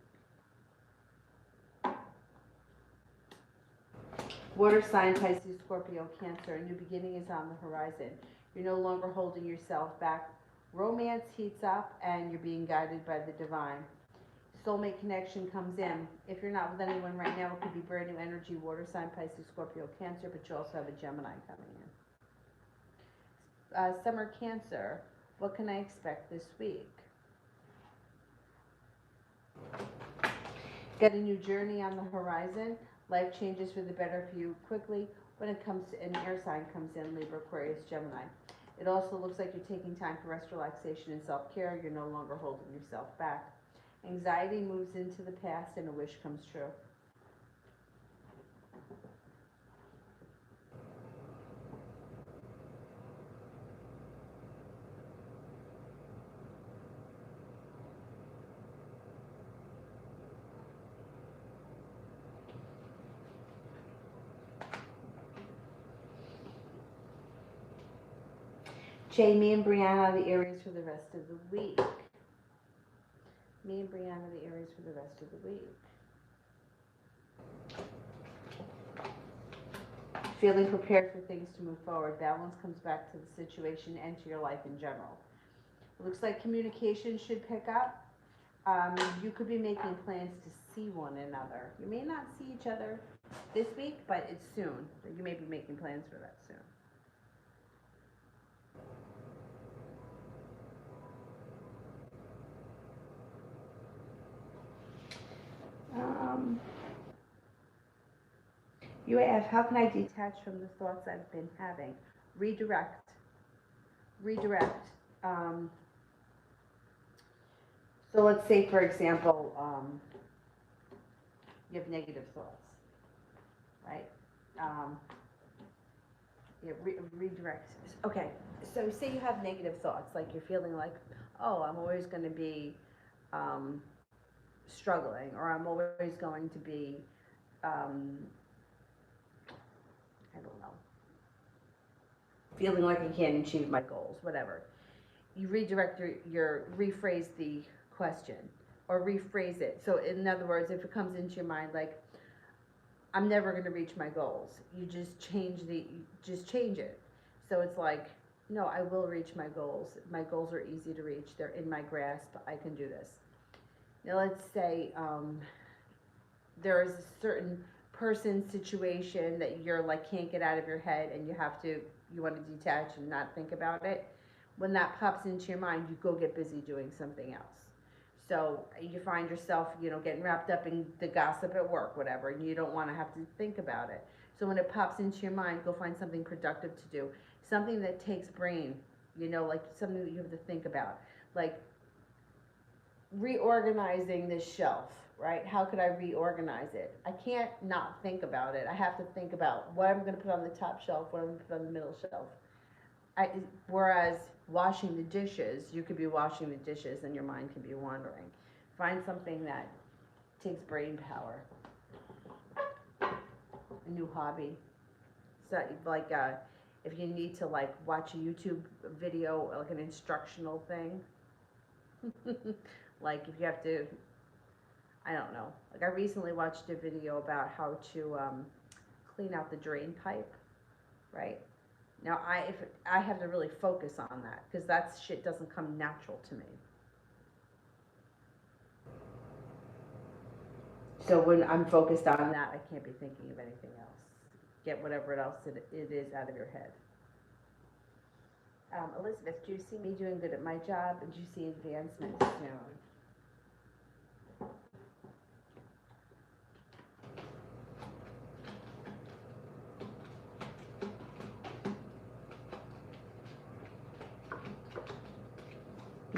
Water sign, Pisces, Scorpio, Cancer. A new beginning is on the horizon. You're no longer holding yourself back. Romance heats up and you're being guided by the divine. Soulmate connection comes in. If you're not with anyone right now, it could be brand new energy. Water sign, Pisces, Scorpio, Cancer, but you also have a Gemini coming in. Summer Cancer, what can I expect this week? Got a new journey on the horizon. Life changes for the better for you quickly. When it comes to an air sign comes in, Libra, Aquarius, Gemini. It also looks like you're taking time for rest, relaxation, and self-care. You're no longer holding yourself back. Anxiety moves into the past and a wish comes true. Jay, me and Brianna are the Aries for the rest of the week. Me and Brianna are the Aries for the rest of the week. Feeling prepared for things to move forward. Balance comes back to the situation and to your life in general. It looks like communication should pick up. You could be making plans to see one another. You may not see each other this week, but it's soon. You may be making plans for that soon. UAF, how can I detach from the thoughts I've been having? Redirect. Redirect. So let's say, for example, you have negative thoughts, right? Redirect. Okay, so say you have negative thoughts, like you're feeling like, oh, I'm always going to be struggling, or I'm always going to be, I don't know, feeling like I can't achieve my goals, whatever. You redirect rephrase the question. or rephrase it. So in other words, if it comes into your mind like, I'm never going to reach my goals, you just change it. So it's like, no, I will reach my goals. My goals are easy to reach. They're in my grasp. I can do this. Now let's say there is a certain person, situation that you're like can't get out of your head, and you want to detach and not think about it. When that pops into your mind, you go get busy doing something else. So you find yourself, getting wrapped up in the gossip at work, whatever, and you don't want to have to think about it. So when it pops into your mind, go find something productive to do, something that takes brain, like something that you have to think about, like reorganizing this shelf, right? How could I reorganize it? I can't not think about it. I have to think about what I'm going to put on the top shelf, what I'm going to put on the middle shelf. Whereas washing the dishes, you could be washing the dishes and your mind can be wandering. Find something that takes brain power. A new hobby. So like if you need to like watch a YouTube video, like an instructional thing. Like if you have to, I don't know. Like I recently watched a video about how to clean out the drain pipe, right? Now if I have to really focus on that because that shit doesn't come natural to me. So when I'm focused on that, I can't be thinking of anything else. Get whatever else it is out of your head. Elizabeth, do you see me doing good at my job? And do you see advancement soon?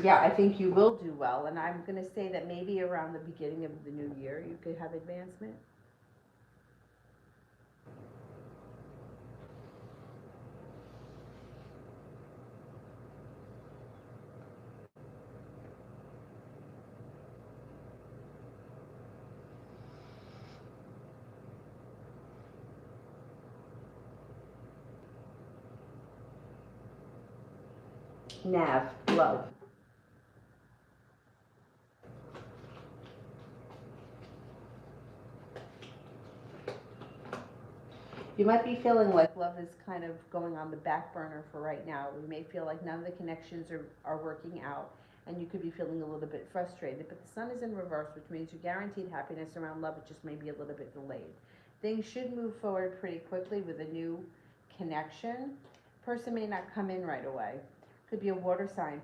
Yeah, I think you will do well, and I'm going to say that maybe around the beginning of the new year you could have advancement. Nav, love. You might be feeling like love is kind of going on the back burner for right now. You may feel like none of the connections are working out, and you could be feeling a little bit frustrated. But the sun is in reverse, which means you're guaranteed happiness around love. It just may be a little bit delayed. Things should move forward pretty quickly with a new connection. Person may not come in right away. Could be a water sign,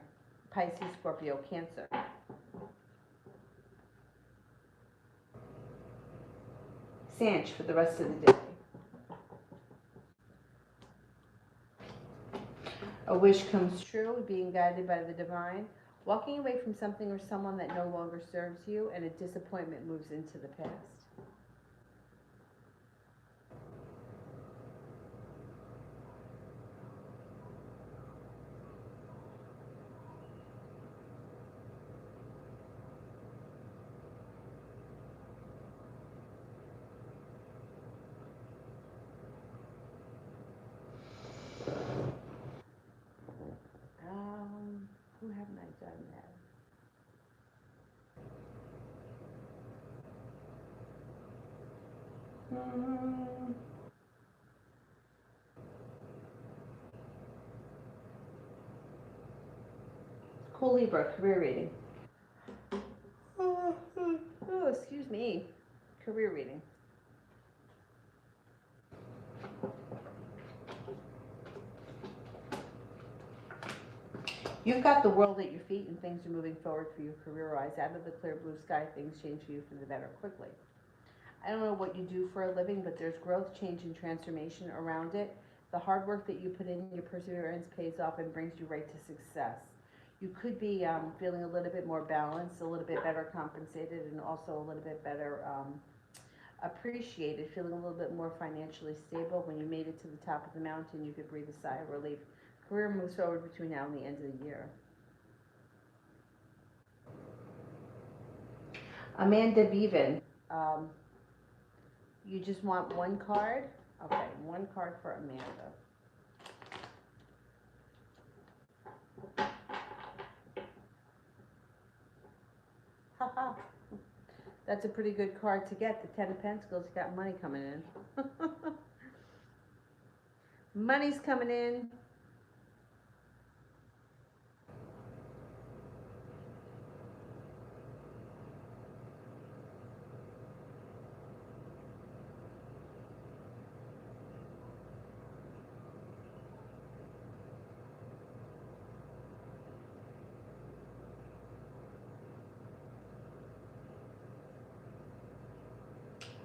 Pisces, Scorpio, Cancer. Sanch for the rest of the day. A wish comes true, being guided by the divine, walking away from something or someone that no longer serves you, and a disappointment moves into the past. Who haven't I done that? Cool Libra, career reading. Oh, excuse me. Career reading. You've got the world at your feet and things are moving forward for you career-wise. Out of the clear blue sky, things change for you for the better quickly. I don't know what you do for a living, but there's growth, change, and transformation around it. The hard work that you put in, your perseverance pays off and brings you right to success. You could be feeling a little bit more balanced, a little bit better compensated, and also a little bit better appreciated, feeling a little bit more financially stable. When you made it to the top of the mountain, you could breathe a sigh of relief. Career moves forward between now and the end of the year. Amanda Bevan, you just want one card? Okay, one card for Amanda. Haha. That's a pretty good card to get. The Ten of Pentacles, you got money coming in. Money's coming in.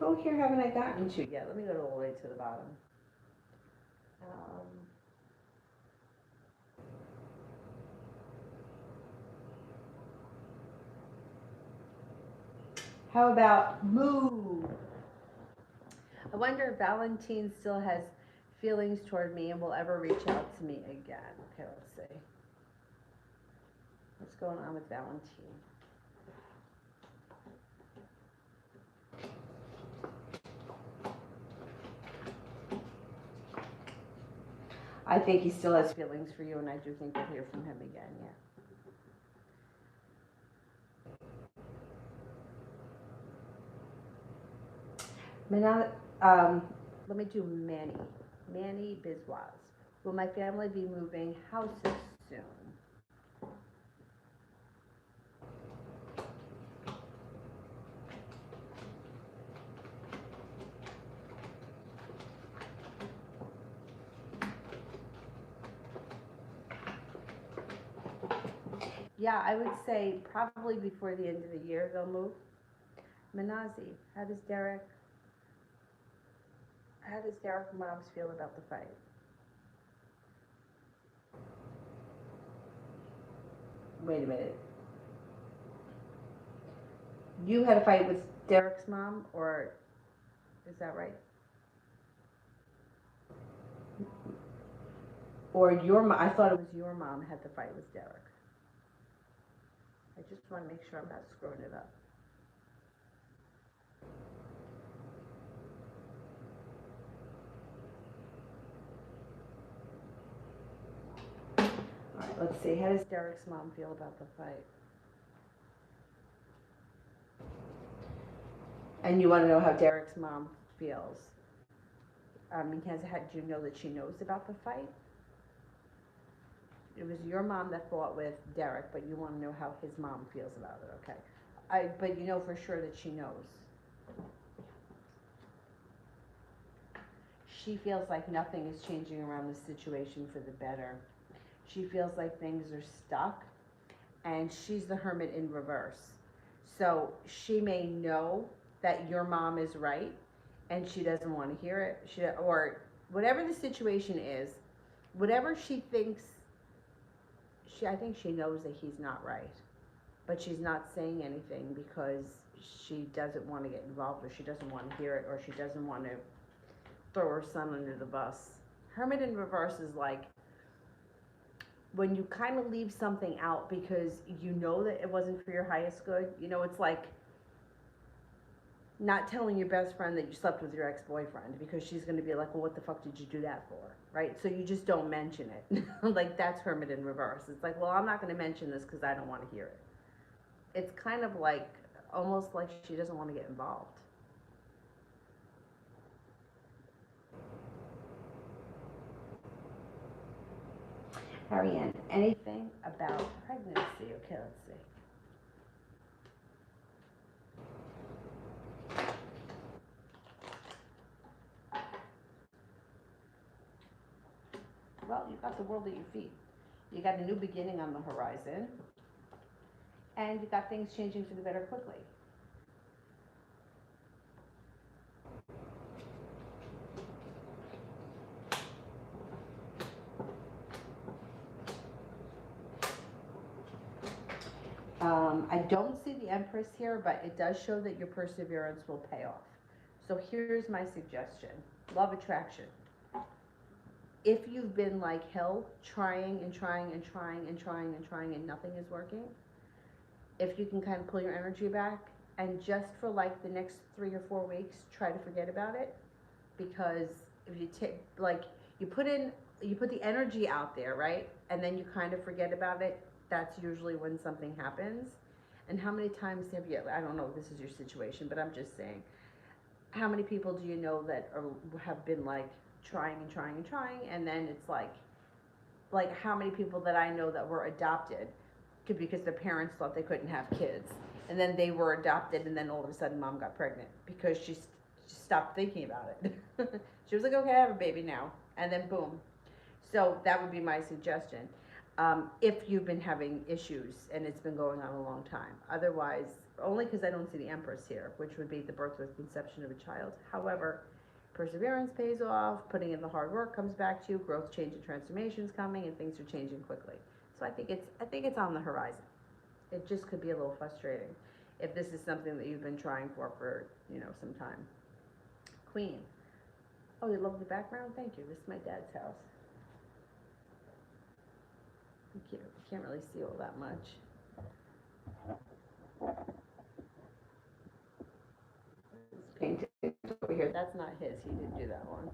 Oh, here haven't I gotten to yet? Let me go all the way to the bottom. How about move? I wonder if Valentine still has feelings toward me and will ever reach out to me again. Okay, let's see. What's going on with Valentine? I think he still has feelings for you, and I do think we'll hear from him again, yeah. Let me do Manny Biswas. Will my family be moving houses soon? Yeah, I would say probably before the end of the year they'll move. Manazi, how does Derek Moms feel about the fight? Wait a minute. You had a fight with Derek's mom, or is that right? Or your mom? I thought it was your mom had the fight with Derek. I just want to make sure I'm not screwing it up. All right, let's see. How does Derek's mom feel about the fight? And you want to know how Derek's mom feels? Do you know that she knows about the fight? It was your mom that fought with Derek, but you want to know how his mom feels about it, okay? But you know for sure that she knows. She feels like nothing is changing around the situation for the better. She feels like things are stuck, and she's the hermit in reverse. So she may know that your mom is right, and she doesn't want to hear it. Or whatever the situation is, whatever she thinks, I think she knows that he's not right, but she's not saying anything because she doesn't want to get involved, or she doesn't want to hear it, or she doesn't want to throw her son under the bus. Hermit in reverse is like when you kind of leave something out because you know that it wasn't for your highest good. You know, it's like not telling your best friend that you slept with your ex-boyfriend because she's going to be like, well, what the fuck did you do that for? Right? So you just don't mention it. Like, that's hermit in reverse. It's like, well, I'm not going to mention this because I don't want to hear it. It's kind of like, almost like she doesn't want to get involved. Ariane, anything about pregnancy? Okay, let's see. Well, you've got the world at your feet. You got a new beginning on the horizon, and you got things changing for the better quickly. I don't see the Empress here, but it does show that your perseverance will pay off. So here's my suggestion. Love attraction. If you've been like hell, trying and trying and trying and trying and trying and nothing is working, if you can kind of pull your energy back and just for like the next 3 or 4 weeks, try to forget about it. Because if you take, like, you put the energy out there, right? And then you kind of forget about it, that's usually when something happens. And how many times have you, I don't know if this is your situation, but I'm just saying, how many people do you know that have been like trying and trying and trying, and then it's like how many people that I know that were adopted because their parents thought they couldn't have kids, and then they were adopted, and then all of a sudden mom got pregnant because she stopped thinking about it. She was like, okay, I have a baby now, and then boom. So that would be my suggestion. If you've been having issues and it's been going on a long time. Otherwise, only because I don't see the Empress here, which would be the birth or conception of a child. However, perseverance pays off, putting in the hard work comes back to you, growth, change, and transformation is coming, and things are changing quickly. So I think it's on the horizon. It just could be a little frustrating if this is something that you've been trying for some time. Queen. Oh, you love the background? Thank you. This is my dad's house. You can't really see all that much. This painting over here, that's not his. He didn't do that one.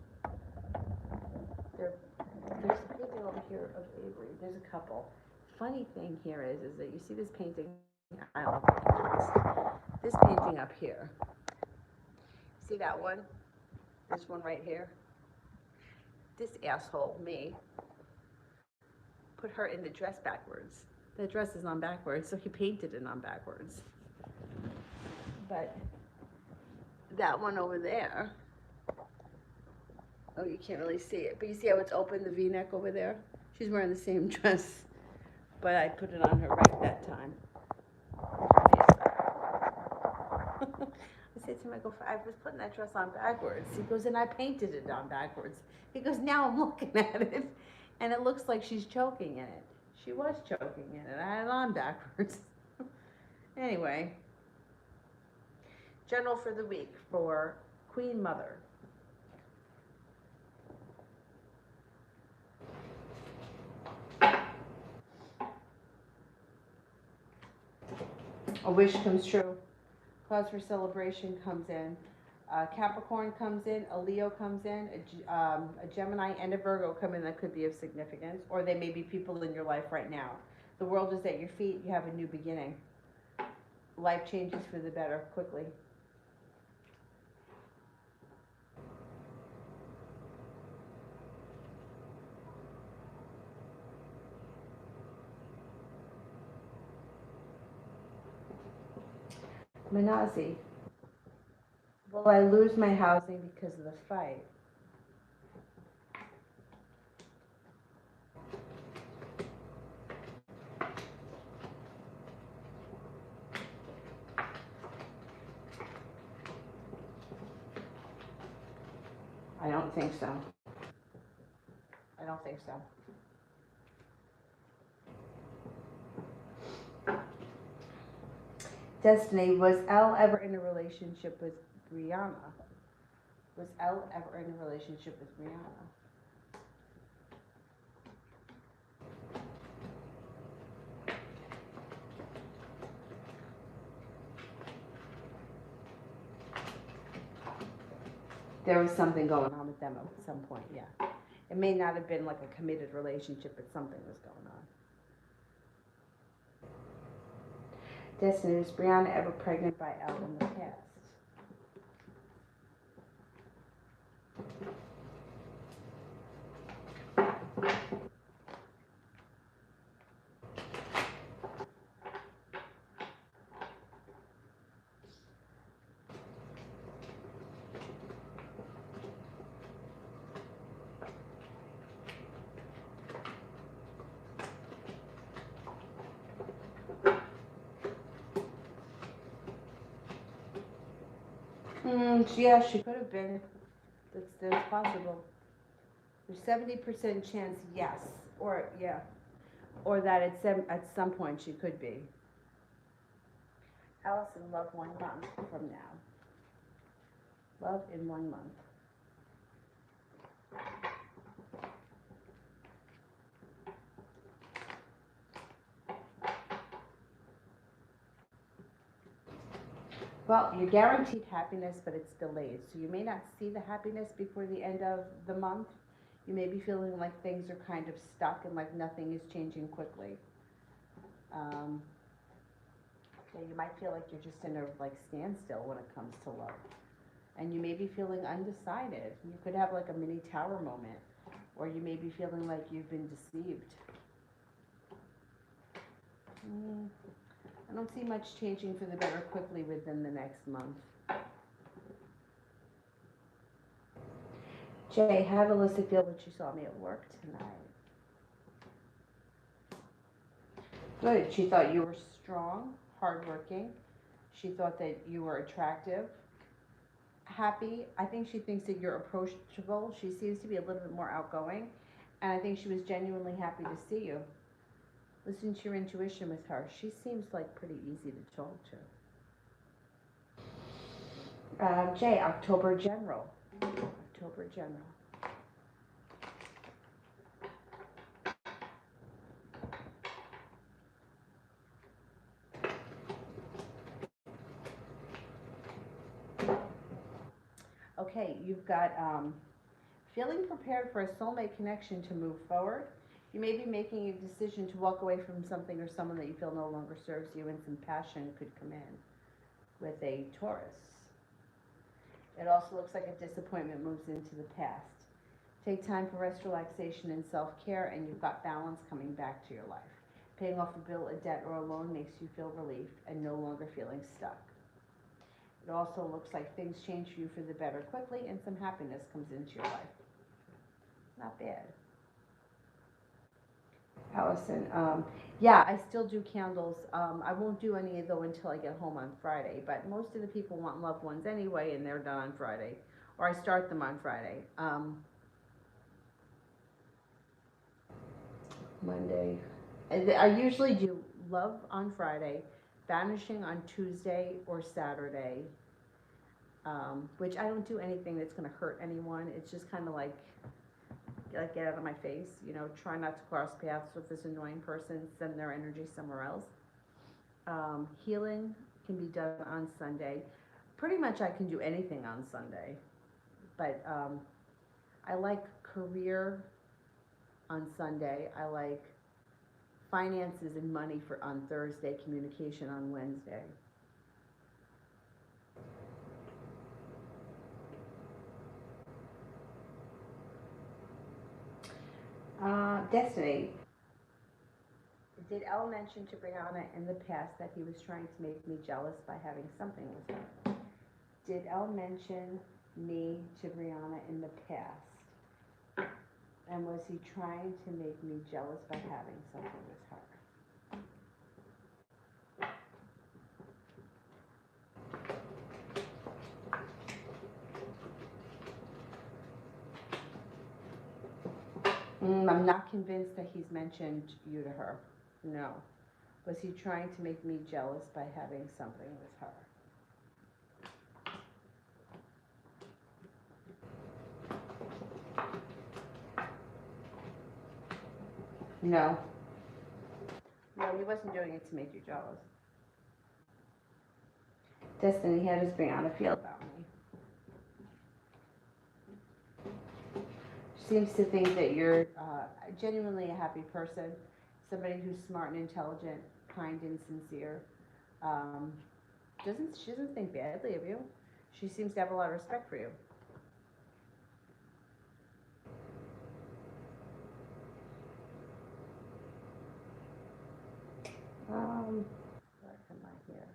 There's a painting over here of Avery. There's a couple. Funny thing here is that you see this painting. I love this. This painting up here. See that one? This one right here. This asshole, me, put her in the dress backwards. The dress is on backwards, so he painted it on backwards. But that one over there, oh, you can't really see it, but you see how it's open, the V-neck over there? She's wearing the same dress, but I put it on her right that time. I said to him, I was putting that dress on backwards. He goes, and I painted it on backwards. He goes, now I'm looking at it, and it looks like she's choking in it. She was choking in it. I had it on backwards. Anyway, general for the week for Queen Mother. A wish comes true. Cause for celebration comes in. Capricorn comes in, a Leo comes in, a Gemini and a Virgo come in that could be of significance, or they may be people in your life right now. The world is at your feet. You have a new beginning. Life changes for the better quickly. Manazi. Will I lose my housing because of the fight? I don't think so. I don't think so. Destiny, was Elle ever in a relationship with Brianna? Was Elle ever in a relationship with Brianna? There was something going on with them at some point, yeah. It may not have been like a committed relationship, but something was going on. Destiny, was Brianna ever pregnant by Elle in the past? Yeah, she could have been. That's possible. There's 70% chance yes, or yeah, or that at some point she could be. Allison, love 1 month from now. Love in 1 month. Well, you're guaranteed happiness, but it's delayed. So you may not see the happiness before the end of the month. You may be feeling like things are kind of stuck and like nothing is changing quickly. Yeah, you you might feel like you're just in a like standstill when it comes to love. And you may be feeling undecided. You could have like a mini tower moment, or you may be feeling like you've been deceived. I don't see much changing for the better quickly within the next month. Jay, how did Alyssa feel when she saw me at work tonight? Good. She thought you were strong, hardworking. She thought that you were attractive, happy. I think she thinks that you're approachable. She seems to be a little bit more outgoing. And I think she was genuinely happy to see you. Listen to your intuition with her. She seems like pretty easy to talk to. Jay, October General. October General. Okay, you've got feeling prepared for a soulmate connection to move forward. You may be making a decision to walk away from something or someone that you feel no longer serves you, and some passion could come in with a Taurus. It also looks like a disappointment moves into the past. Take time for rest, relaxation, and self-care, and you've got balance coming back to your life. Paying off a bill, a debt, or a loan makes you feel relieved and no longer feeling stuck. It also looks like things change for you for the better quickly, and some happiness comes into your life. Not bad. Allison, yeah, I still do candles. I won't do any though until I get home on Friday, but most of the people want loved ones anyway, and they're done on Friday, or I start them on Friday. Monday. I usually do love on Friday, banishing on Tuesday or Saturday, which I don't do anything that's going to hurt anyone. It's just kind of like get out of my face, you know, try not to cross paths with this annoying person, send their energy somewhere else. Healing can be done on Sunday. Pretty much I can do anything on Sunday, but I like career on Sunday. I like finances and money on Thursday, communication on Wednesday. Destiny. Did Elle mention to Brianna in the past that he was trying to make me jealous by having something with her? Did Elle mention me to Brianna in the past? And was he trying to make me jealous by having something with her? I'm not convinced that he's mentioned you to her. No. Was he trying to make me jealous by having something with her? No. No, he wasn't doing it to make you jealous. Destiny, how does Brianna feel about me? She seems to think that you're genuinely a happy person, somebody who's smart and intelligent, kind and sincere. She doesn't think badly of you. She seems to have a lot of respect for you. Where am I here?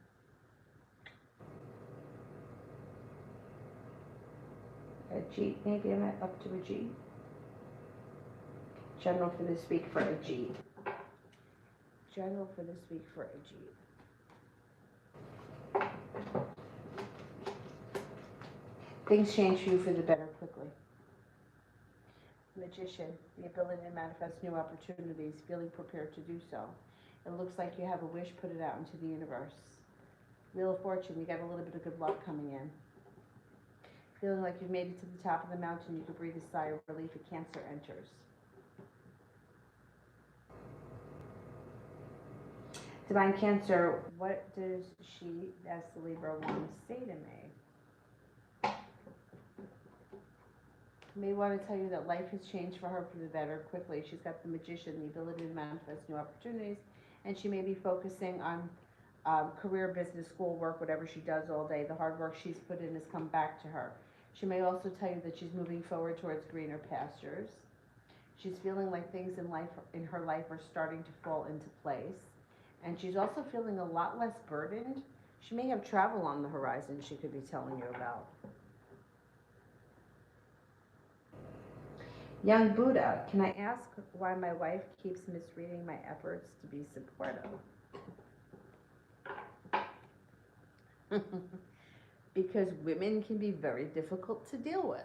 A G, maybe I'm up to a G. General for this week for a G. General for this week for a G. Things change for you for the better quickly. Magician, the ability to manifest new opportunities, feeling prepared to do so. It looks like you have a wish, put it out into the universe. Wheel of Fortune, you got a little bit of good luck coming in. Feeling like you've made it to the top of the mountain, you can breathe a sigh of relief. A Cancer enters. Divine Cancer, what does she, as the Libra, want to say to me? May want to tell you that life has changed for her for the better quickly. She's got the Magician, the ability to manifest new opportunities, and she may be focusing on career, business, school, work, whatever she does all day, the hard work she's put in has come back to her. She may also tell you that she's moving forward towards greener pastures. She's feeling like things in her life are starting to fall into place. And she's also feeling a lot less burdened. She may have travel on the horizon she could be telling you about. Young Buddha, can I ask why my wife keeps misreading my efforts to be supportive? Because women can be very difficult to deal with.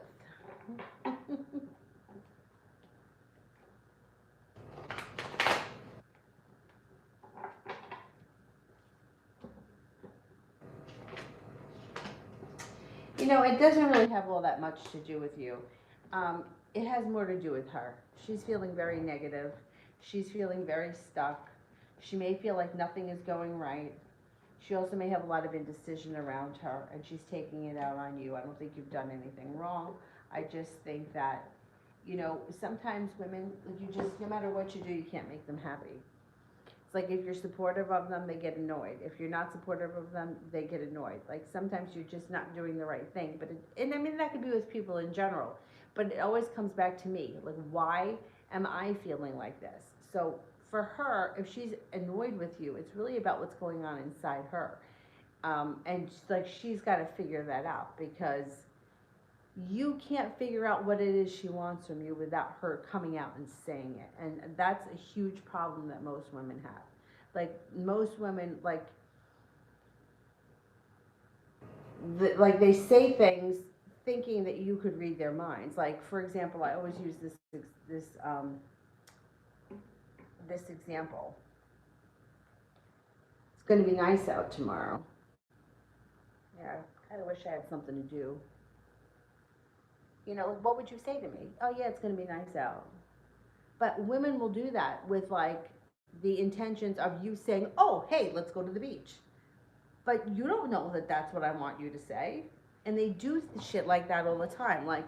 You know, it doesn't really have all that much to do with you. It has more to do with her. She's feeling very negative. She's feeling very stuck. She may feel like nothing is going right. She also may have a lot of indecision around her, and she's taking it out on you. I don't think you've done anything wrong. I just think that, you know, sometimes women, you just, no matter what you do, you can't make them happy. It's like if you're supportive of them, they get annoyed. If you're not supportive of them, they get annoyed. Like sometimes you're just not doing the right thing. But and I mean, that could be with people in general. But it always comes back to me. Like, why am I feeling like this? So for her, if she's annoyed with you, it's really about what's going on inside her. And like she's got to figure that out, because you can't figure out what it is she wants from you without her coming out and saying it. And that's a huge problem that most women have. Like most women, like they say things thinking that you could read their minds. Like for example, I always use this example. It's going to be nice out tomorrow. Yeah, I kind of wish I had something to do. You know, like, what would you say to me? Oh yeah, it's going to be nice out. But women will do that with like the intentions of you saying, "Oh, hey, let's go to the beach." But you don't know that that's what I want you to say. And they do shit like that all the time. Like,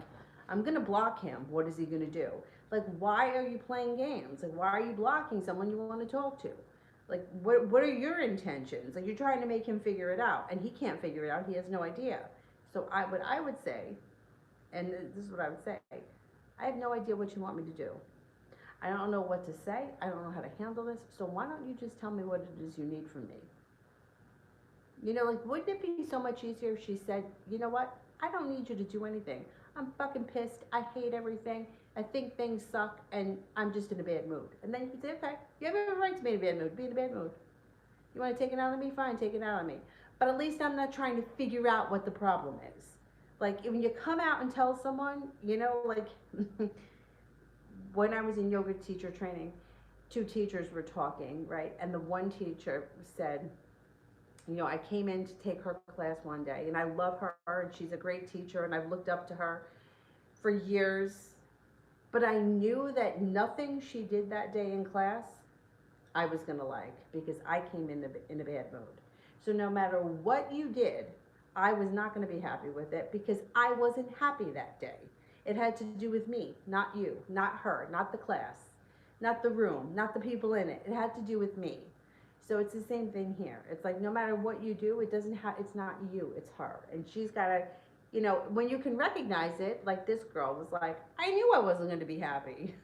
I'm going to block him. What is he going to do? Like, why are you playing games? Like, why are you blocking someone you want to talk to? Like, what are your intentions? Like, you're trying to make him figure it out, and he can't figure it out. He has no idea. So what I would say, and this is what I would say, I have no idea what you want me to do. I don't know what to say. I don't know how to handle this. So why don't you just tell me what it is you need from me? You know, like, wouldn't it be so much easier if she said, you know what? I don't need you to do anything. I'm fucking pissed. I hate everything. I think things suck, and I'm just in a bad mood. And then you could say, okay, you have every right to be in a bad mood. Be in a bad mood. You want to take it out on me? Fine, take it out on me. But at least I'm not trying to figure out what the problem is. Like, when you come out and tell someone, you know, like, when I was in yoga teacher training, two teachers were talking, right? And the one teacher said, you know, I came in to take her class one day, and I love her, and she's a great teacher, and I've looked up to her for years. But I knew that nothing she did that day in class I was going to like, because I came in a bad mood. So no matter what you did, I was not going to be happy with it, because I wasn't happy that day. It had to do with me, not you, not her, not the class, not the room, not the people in it. It had to do with me. So it's the same thing here. It's like no matter what you do, it doesn't have. It's not you. It's her, and she's got to. You know, when you can recognize it, like this girl was like, I knew I wasn't going to be happy.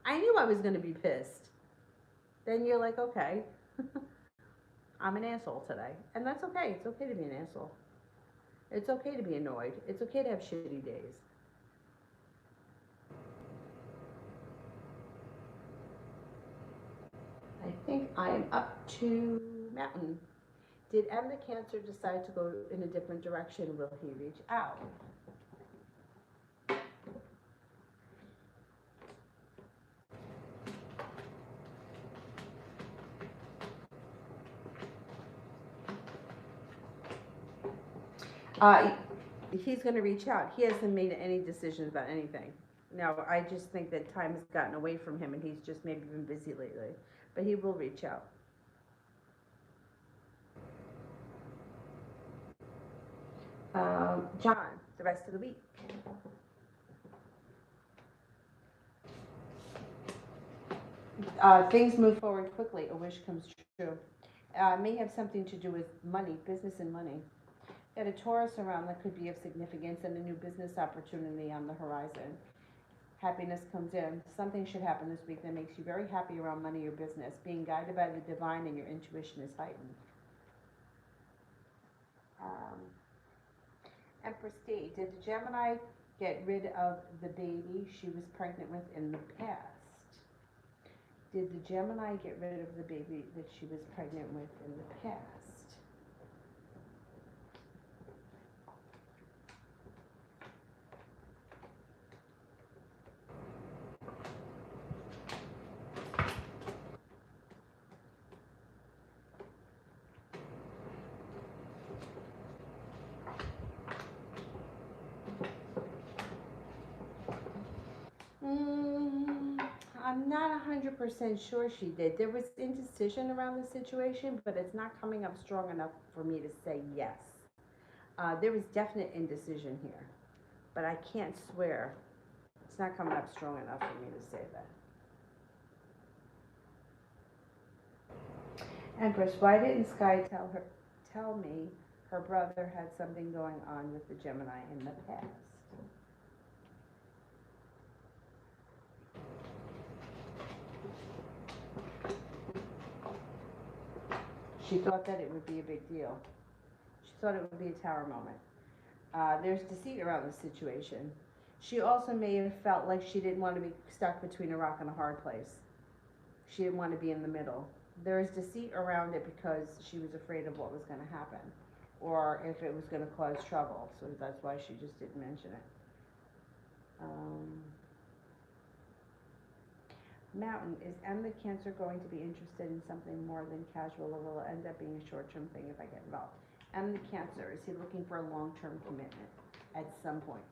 I knew I was going to be pissed. Then you're like, okay, I'm an asshole today, and that's okay. It's okay to be an asshole. It's okay to be annoyed. It's okay to have shitty days. I think I'm up to Mountain. Did M the Cancer decide to go in a different direction? Will he reach out? Uh, he's going to reach out. He hasn't made any decisions about anything. No, I just think that time has gotten away from him, and he's just maybe been busy lately. But he will reach out. John, the rest of the week. Things move forward quickly. A wish comes true. may have something to do with money, business and money. Got a Taurus around that could be of significance and a new business opportunity on the horizon. Happiness comes in. Something should happen this week that makes you very happy around money or business. Being guided by the divine and your intuition is heightened. Empress D, did the Gemini get rid of the baby she was pregnant with in the past? Did the Gemini get rid of the baby that she was pregnant with in the past? I'm not 100% sure she did. There was indecision around the situation, but it's not coming up strong enough for me to say yes. There was definite indecision here, but I can't swear. It's not coming up strong enough for me to say that. Empress, why didn't Sky tell me her brother had something going on with the Gemini in the past? She thought that it would be a big deal. She thought it would be a tower moment. There's deceit around the situation. She also may have felt like she didn't want to be stuck between a rock and a hard place. She didn't want to be in the middle. There is deceit around it because she was afraid of what was going to happen, or if it was going to cause trouble. So that's why she just didn't mention it. Mountain, is M the Cancer going to be interested in something more than casual, or will it end up being a short-term thing if I get involved? M the Cancer, is he looking for a long-term commitment at some point?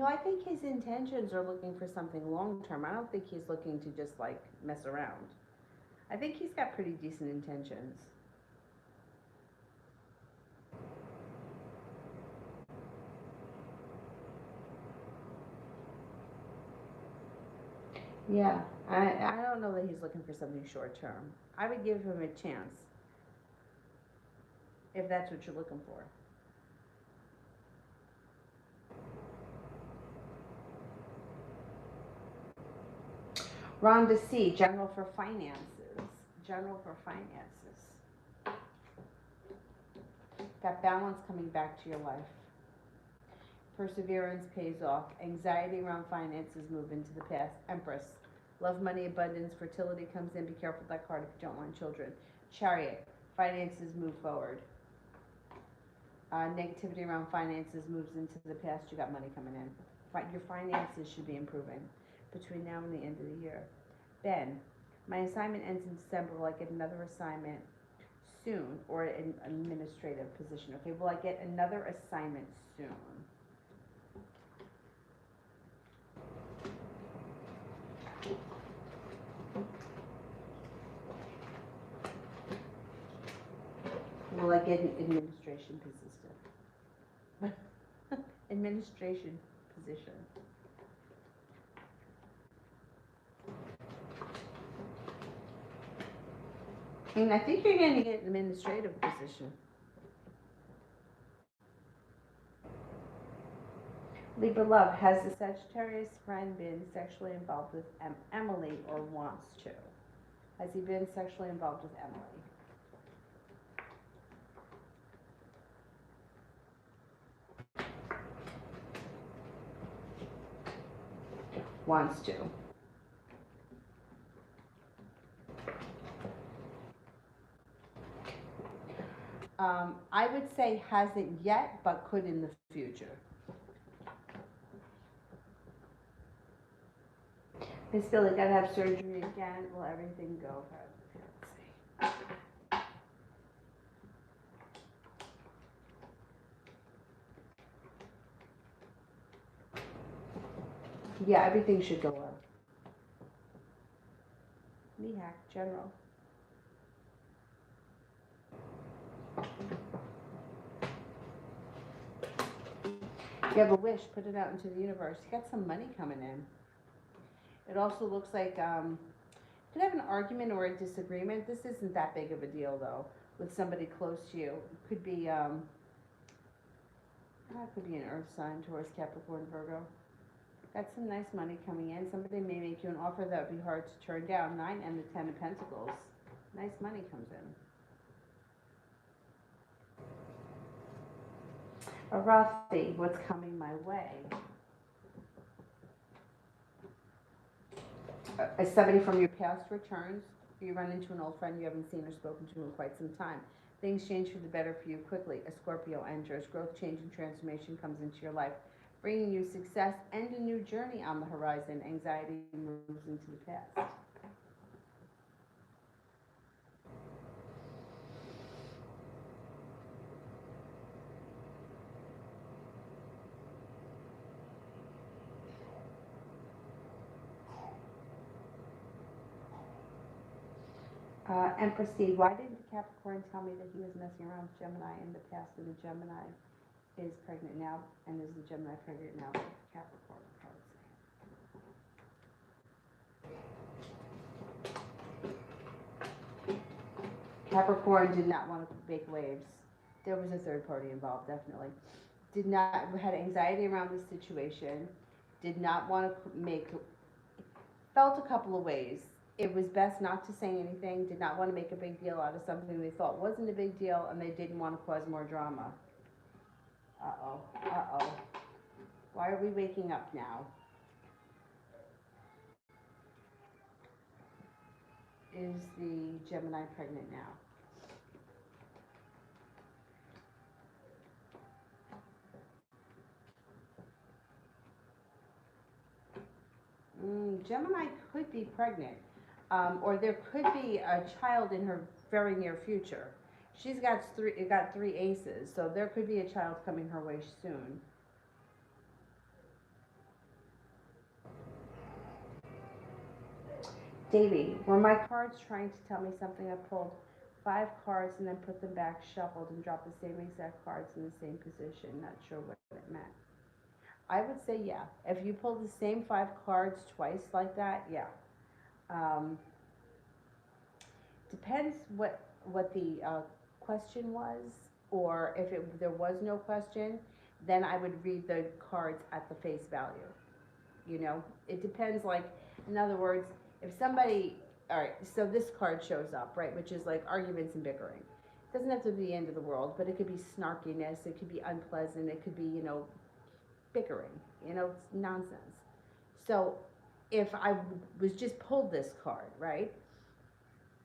I think his intentions are looking for something long-term. I don't think he's looking to just like mess around. I think he's got pretty decent intentions. Yeah, I don't know that he's looking for something short-term. I would give him a chance if that's what you're looking for. Rhonda C, general for finances. General for finances. Got balance coming back to your life. Perseverance pays off. Anxiety around finances move into the past. Empress. Love, money, abundance, fertility comes in. Be careful with that card if you don't want children. Chariot. Finances move forward. Negativity around finances moves into the past. You got money coming in. Your finances should be improving between now and the end of the year. Ben, my assignment ends in December. Will I get another assignment soon, or an administrative position? Okay, will I get another assignment soon? Will I get an administration position? Administration position. And I think you're going to get an administrative position. Libra love, has the Sagittarius friend been sexually involved with Emily or wants to? Has he been sexually involved with Emily? Wants to. I would say hasn't yet, but could in the future. Miss Billy, gotta have surgery again. Will everything go? Let's see. Yeah, everything should go well. general. You have a wish, put it out into the universe. You got some money coming in. It also looks like you could have an argument or a disagreement. This isn't that big of a deal though, with somebody close to you. It could be an earth sign, Taurus, Capricorn, Virgo. Got some nice money coming in. Somebody may make you an offer that would be hard to turn down. 9 and the 10 of Pentacles. Nice money comes in. Arathi, what's coming my way? As somebody from your past returns, you run into an old friend you haven't seen or spoken to in quite some time. Things change for the better for you quickly. A Scorpio enters. Growth, change, and transformation comes into your life, bringing you success and a new journey on the horizon. Anxiety moves into the past. Empress C, why didn't Capricorn tell me that he was messing around with Gemini in the past, and the Gemini is pregnant now, and is the Gemini pregnant now with Capricorn? Capricorn did not want to make waves. There was a third party involved, definitely. Had anxiety around the situation, did not want to felt a couple of ways. It was best not to say anything, did not want to make a big deal out of something they thought wasn't a big deal, and they didn't want to cause more drama. Uh-oh, uh-oh. Why are we waking up now? Is the Gemini pregnant now? Gemini could be pregnant, or there could be a child in her very near future. She's got three aces, so there could be a child coming her way soon. Davey, were my cards trying to tell me something? I pulled 5 cards and then put them back, shuffled, and dropped the same exact cards in the same position. Not sure what it meant. I would say yeah. If you pull the same 5 cards twice like that, yeah. Depends what the question was, or if there was no question, then I would read the cards at the face value. You know, it depends. Like, in other words, if somebody, all right, so this card shows up, right, which is like arguments and bickering. It doesn't have to be the end of the world, but it could be snarkiness, it could be unpleasant, it could be, you know, bickering, you know, it's nonsense. So if I was just pulled this card, right,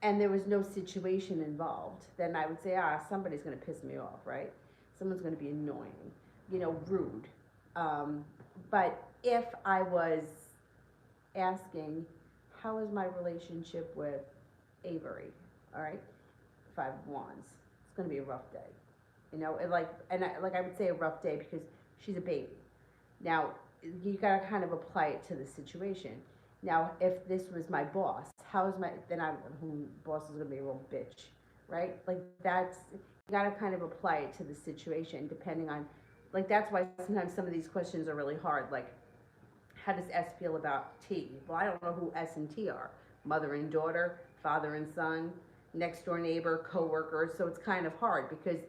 and there was no situation involved, then I would say, somebody's going to piss me off, right? Someone's going to be annoying, you know, rude. But if I was asking, how is my relationship with Avery, all right, 5 of Wands, it's going to be a rough day. You know, I would say a rough day because she's a baby. Now, you got to kind of apply it to the situation. Now, if this was my boss, boss is going to be a real bitch, right? Like, you got to kind of apply it to the situation depending on, like, that's why sometimes some of these questions are really hard. Like, how does S feel about T? Well, I don't know who S and T are. Mother and daughter, father and son, next door neighbor, co-worker. So it's kind of hard because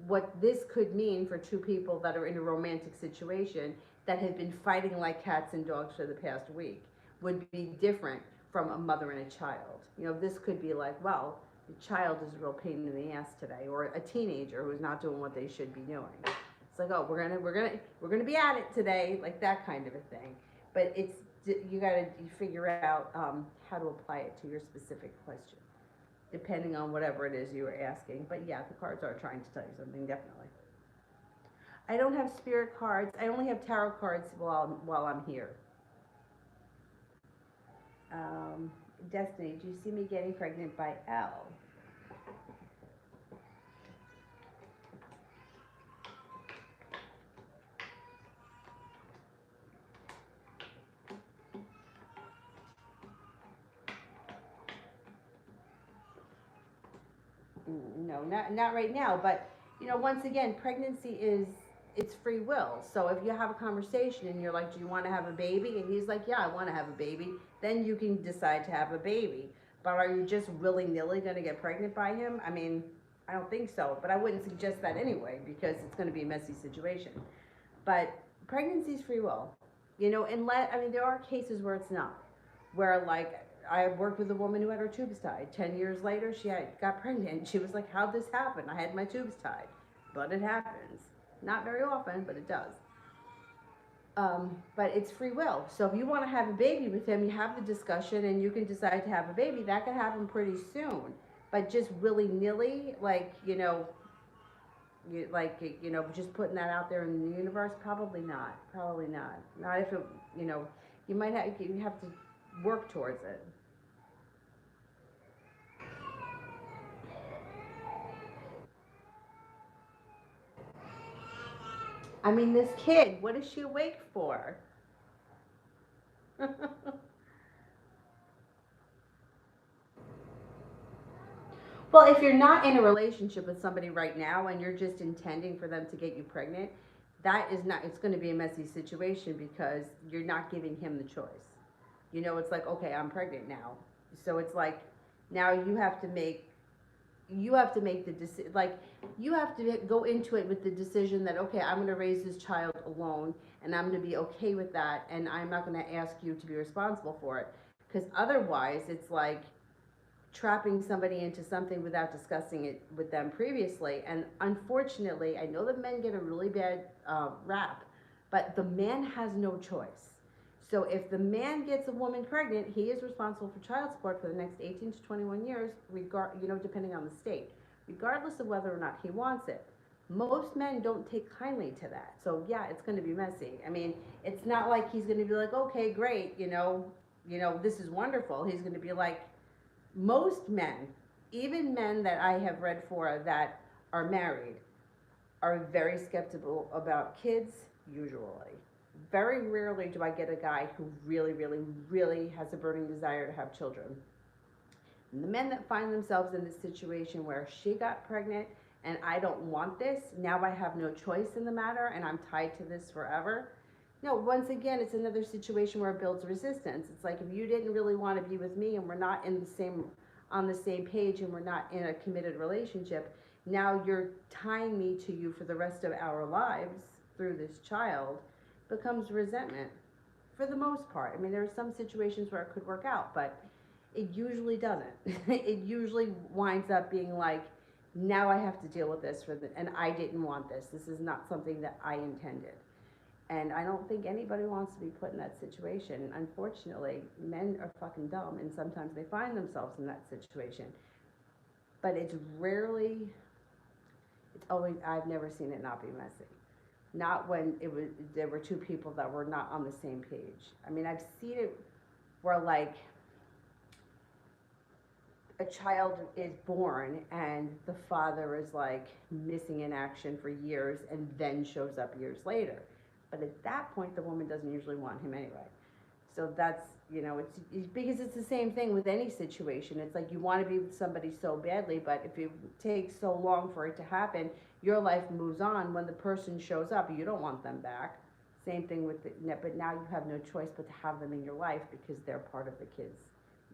what this could mean for 2 people that are in a romantic situation that have been fighting like cats and dogs for the past week would be different from a mother and a child. You know, this could be like, well, the child is a real pain in the ass today, or a teenager who's not doing what they should be doing. It's like, oh, we're gonna be at it today, like that kind of a thing. But you figure out how to apply it to your specific question, depending on whatever it is you were asking. But yeah, the cards are trying to tell you something, definitely. I don't have spirit cards. I only have tarot cards while I'm here. Destiny, do you see me getting pregnant by L? No, not right now. But once again, pregnancy it's free will. So if you have a conversation and you're like, "Do you want to have a baby?" and he's like, "Yeah, I want to have a baby," then you can decide to have a baby. But are you just willy nilly going to get pregnant by him? I mean, I don't think so. But I wouldn't suggest that anyway because it's going to be a messy situation. But pregnancy is free will. Unless I mean, there are cases where it's not, where like I worked with a woman who had her tubes tied. 10 years later, got pregnant. She was like, "How'd this happen? I had my tubes tied," but it happens. Not very often, but it does. But it's free will. So if you want to have a baby with him, you have the discussion, and you can decide to have a baby. That could happen pretty soon. But just willy nilly, like just putting that out there in the universe, probably not. Probably not. Not if it, you know, you have to work towards it. I mean, this kid, what is she awake for? Well, if you're not in a relationship with somebody right now and you're just intending for them to get you pregnant, that is not, it's going to be a messy situation because you're not giving him the choice. It's like, okay, I'm pregnant now. So it's like, now you have to make the decision, like, you have to go into it with the decision that, okay, I'm going to raise this child alone and I'm going to be okay with that and I'm not going to ask you to be responsible for it. Because otherwise, it's like trapping somebody into something without discussing it with them previously. And unfortunately, I know that men get a really bad rap, but the man has no choice. So if the man gets a woman pregnant, he is responsible for child support for the next 18 to 21 years, depending on the state, regardless of whether or not he wants it. Most men don't take kindly to that. So yeah, it's going to be messy. I mean, it's not like he's going to be like, okay, great, this is wonderful. He's going to be like, most men, even men that I have read for that are married, are very skeptical about kids, usually. Very rarely do I get a guy who really, really, really has a burning desire to have children. And the men that find themselves in this situation where she got pregnant and I don't want this, now I have no choice in the matter and I'm tied to this forever. No, once again, it's another situation where it builds resistance. It's like, if you didn't really want to be with me and we're not on the same page and we're not in a committed relationship, now you're tying me to you for the rest of our lives through this child, becomes resentment for the most part. I mean, there are some situations where it could work out, but it usually doesn't. It usually winds up being like, now I have to deal with this and I didn't want this. This is not something that I intended. And I don't think anybody wants to be put in that situation. Unfortunately, men are fucking dumb, and sometimes they find themselves in that situation. But I've never seen it not be messy. Not when there were two people that were not on the same page. I mean, I've seen it where, like, a child is born and the father is like missing in action for years and then shows up years later. But at that point, the woman doesn't usually want him anyway. So that's, it's because it's the same thing with any situation. It's like you want to be with somebody so badly, but if it takes so long for it to happen, your life moves on. When the person shows up, you don't want them back. Same thing but now you have no choice but to have them in your life because they're part of the kids.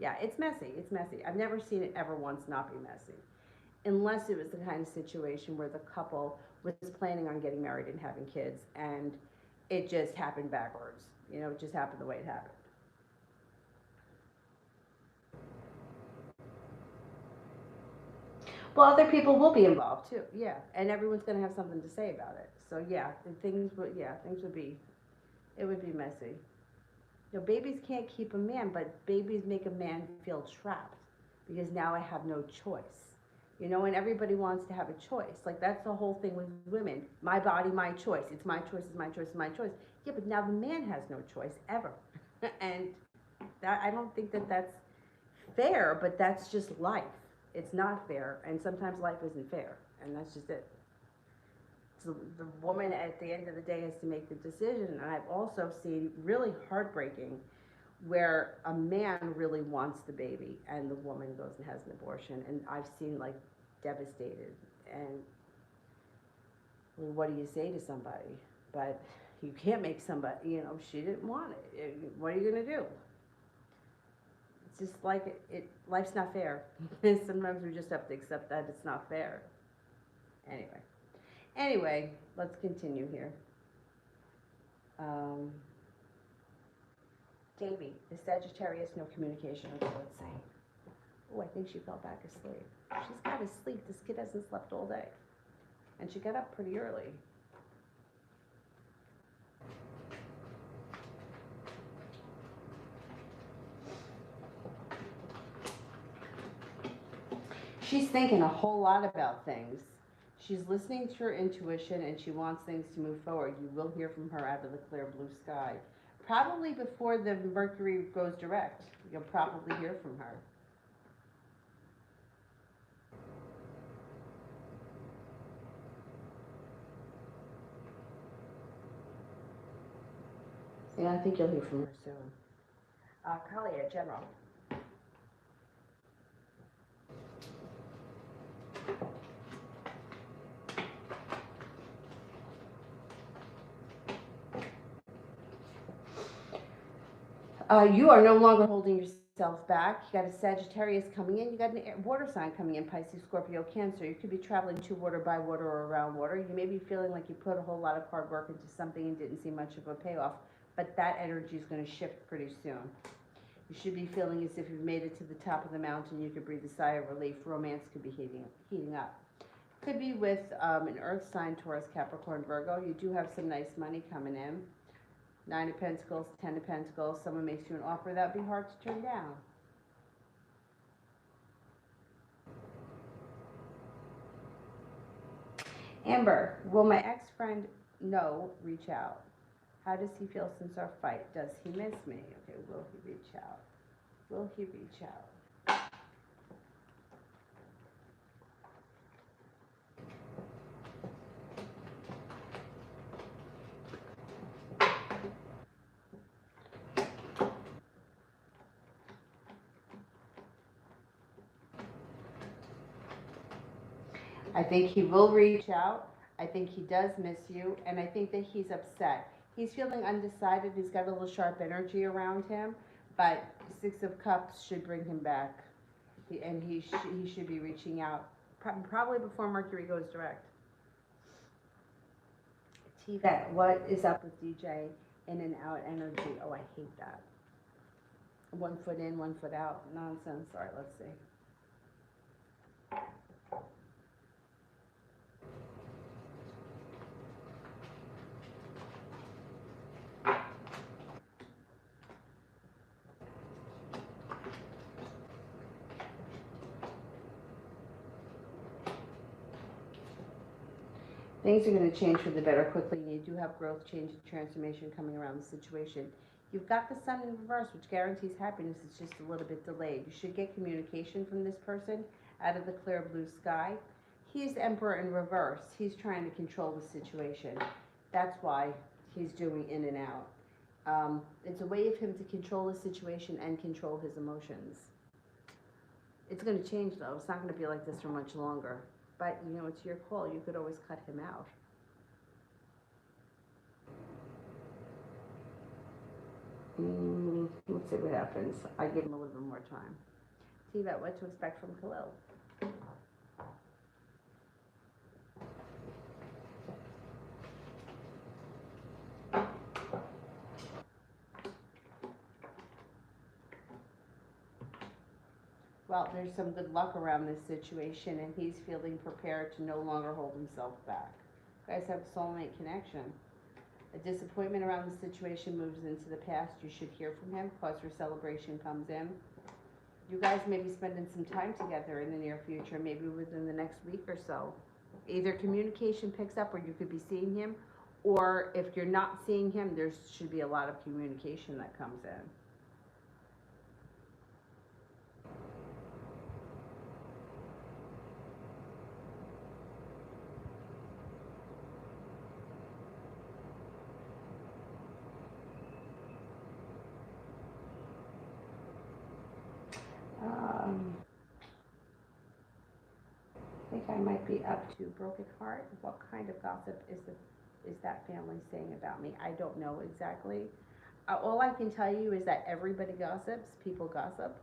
Yeah, it's messy. It's messy. I've never seen it ever once not be messy. Unless it was the kind of situation where the couple was planning on getting married and having kids and it just happened backwards. It just happened the way it happened. Well, other people will be involved too. Yeah, and everyone's going to have something to say about it. So yeah, things would be, it would be messy. Babies can't keep a man, but babies make a man feel trapped because now I have no choice. And everybody wants to have a choice. Like, that's the whole thing with women. My body, my choice. It's my choice, it's my choice, it's my choice. Yeah, but now the man has no choice ever. And I don't think that that's fair, but that's just life. It's not fair, and sometimes life isn't fair, and that's just it. So the woman at the end of the day has to make the decision. And I've also seen really heartbreaking where a man really wants the baby and the woman goes and has an abortion. And I've seen like devastated. And well, what do you say to somebody? But you can't make somebody, she didn't want it. What are you going to do? It's just like life's not fair. Sometimes we just have to accept that it's not fair. Anyway, let's continue here. Davy, the Sagittarius, no communication. Okay, let's see. Oh, I think she fell back asleep. She's got to sleep. This kid hasn't slept all day. And she got up pretty early. She's thinking a whole lot about things. She's listening to her intuition and she wants things to move forward. You will hear from her out of the clear blue sky. Probably before the Mercury goes direct. You'll probably hear from her. Yeah, I think you'll hear from her soon. Kalia, General. You are no longer holding yourself back. You got a Sagittarius coming in. You got a water sign coming in, Pisces, Scorpio, Cancer. You could be traveling to water, by water, or around water. You may be feeling like you put a whole lot of hard work into something and didn't see much of a payoff, but that energy is going to shift pretty soon. You should be feeling as if you've made it to the top of the mountain. You could breathe a sigh of relief. Romance could be heating up. Could be with an earth sign, Taurus, Capricorn, Virgo. You do have some nice money coming in. 9 of Pentacles, 10 of Pentacles. Someone makes you an offer that would be hard to turn down. Amber, will my ex-friend reach out? How does he feel since our fight? Does he miss me? Okay, will he reach out? Will he reach out? I think he will reach out. I think he does miss you, and I think that he's upset. He's feeling undecided. He's got a little sharp energy around him, but 6 of Cups should bring him back, and he should be reaching out probably before Mercury goes direct. T-Vet, what is up with DJ in and out energy? Oh, I hate that. 1 foot in, 1 foot out nonsense. All right, let's see. Things are going to change for the better quickly, and you do have growth, change, and transformation coming around the situation. You've got the Sun in reverse, which guarantees happiness. It's just a little bit delayed. You should get communication from this person out of the clear blue sky. He's Emperor in reverse. He's trying to control the situation. That's why he's doing in and out. It's a way of him to control the situation and control his emotions. It's going to change, though. It's not going to be like this for much longer. But, it's your call. You could always cut him out. Let's see what happens. I give him a little bit more time. See about what to expect from Khalil. Well, there's some good luck around this situation, and he's feeling prepared to no longer hold himself back. You guys have a soulmate connection. A disappointment around the situation moves into the past. You should hear from him. Cause for celebration comes in. You guys may be spending some time together in the near future, maybe within the next week or so. Either communication picks up, or you could be seeing him, or if you're not seeing him, there should be a lot of communication that comes in. think I might be up to broken heart. What kind of gossip is that family saying about me? I don't know exactly. All I can tell you is that everybody gossips, people gossip.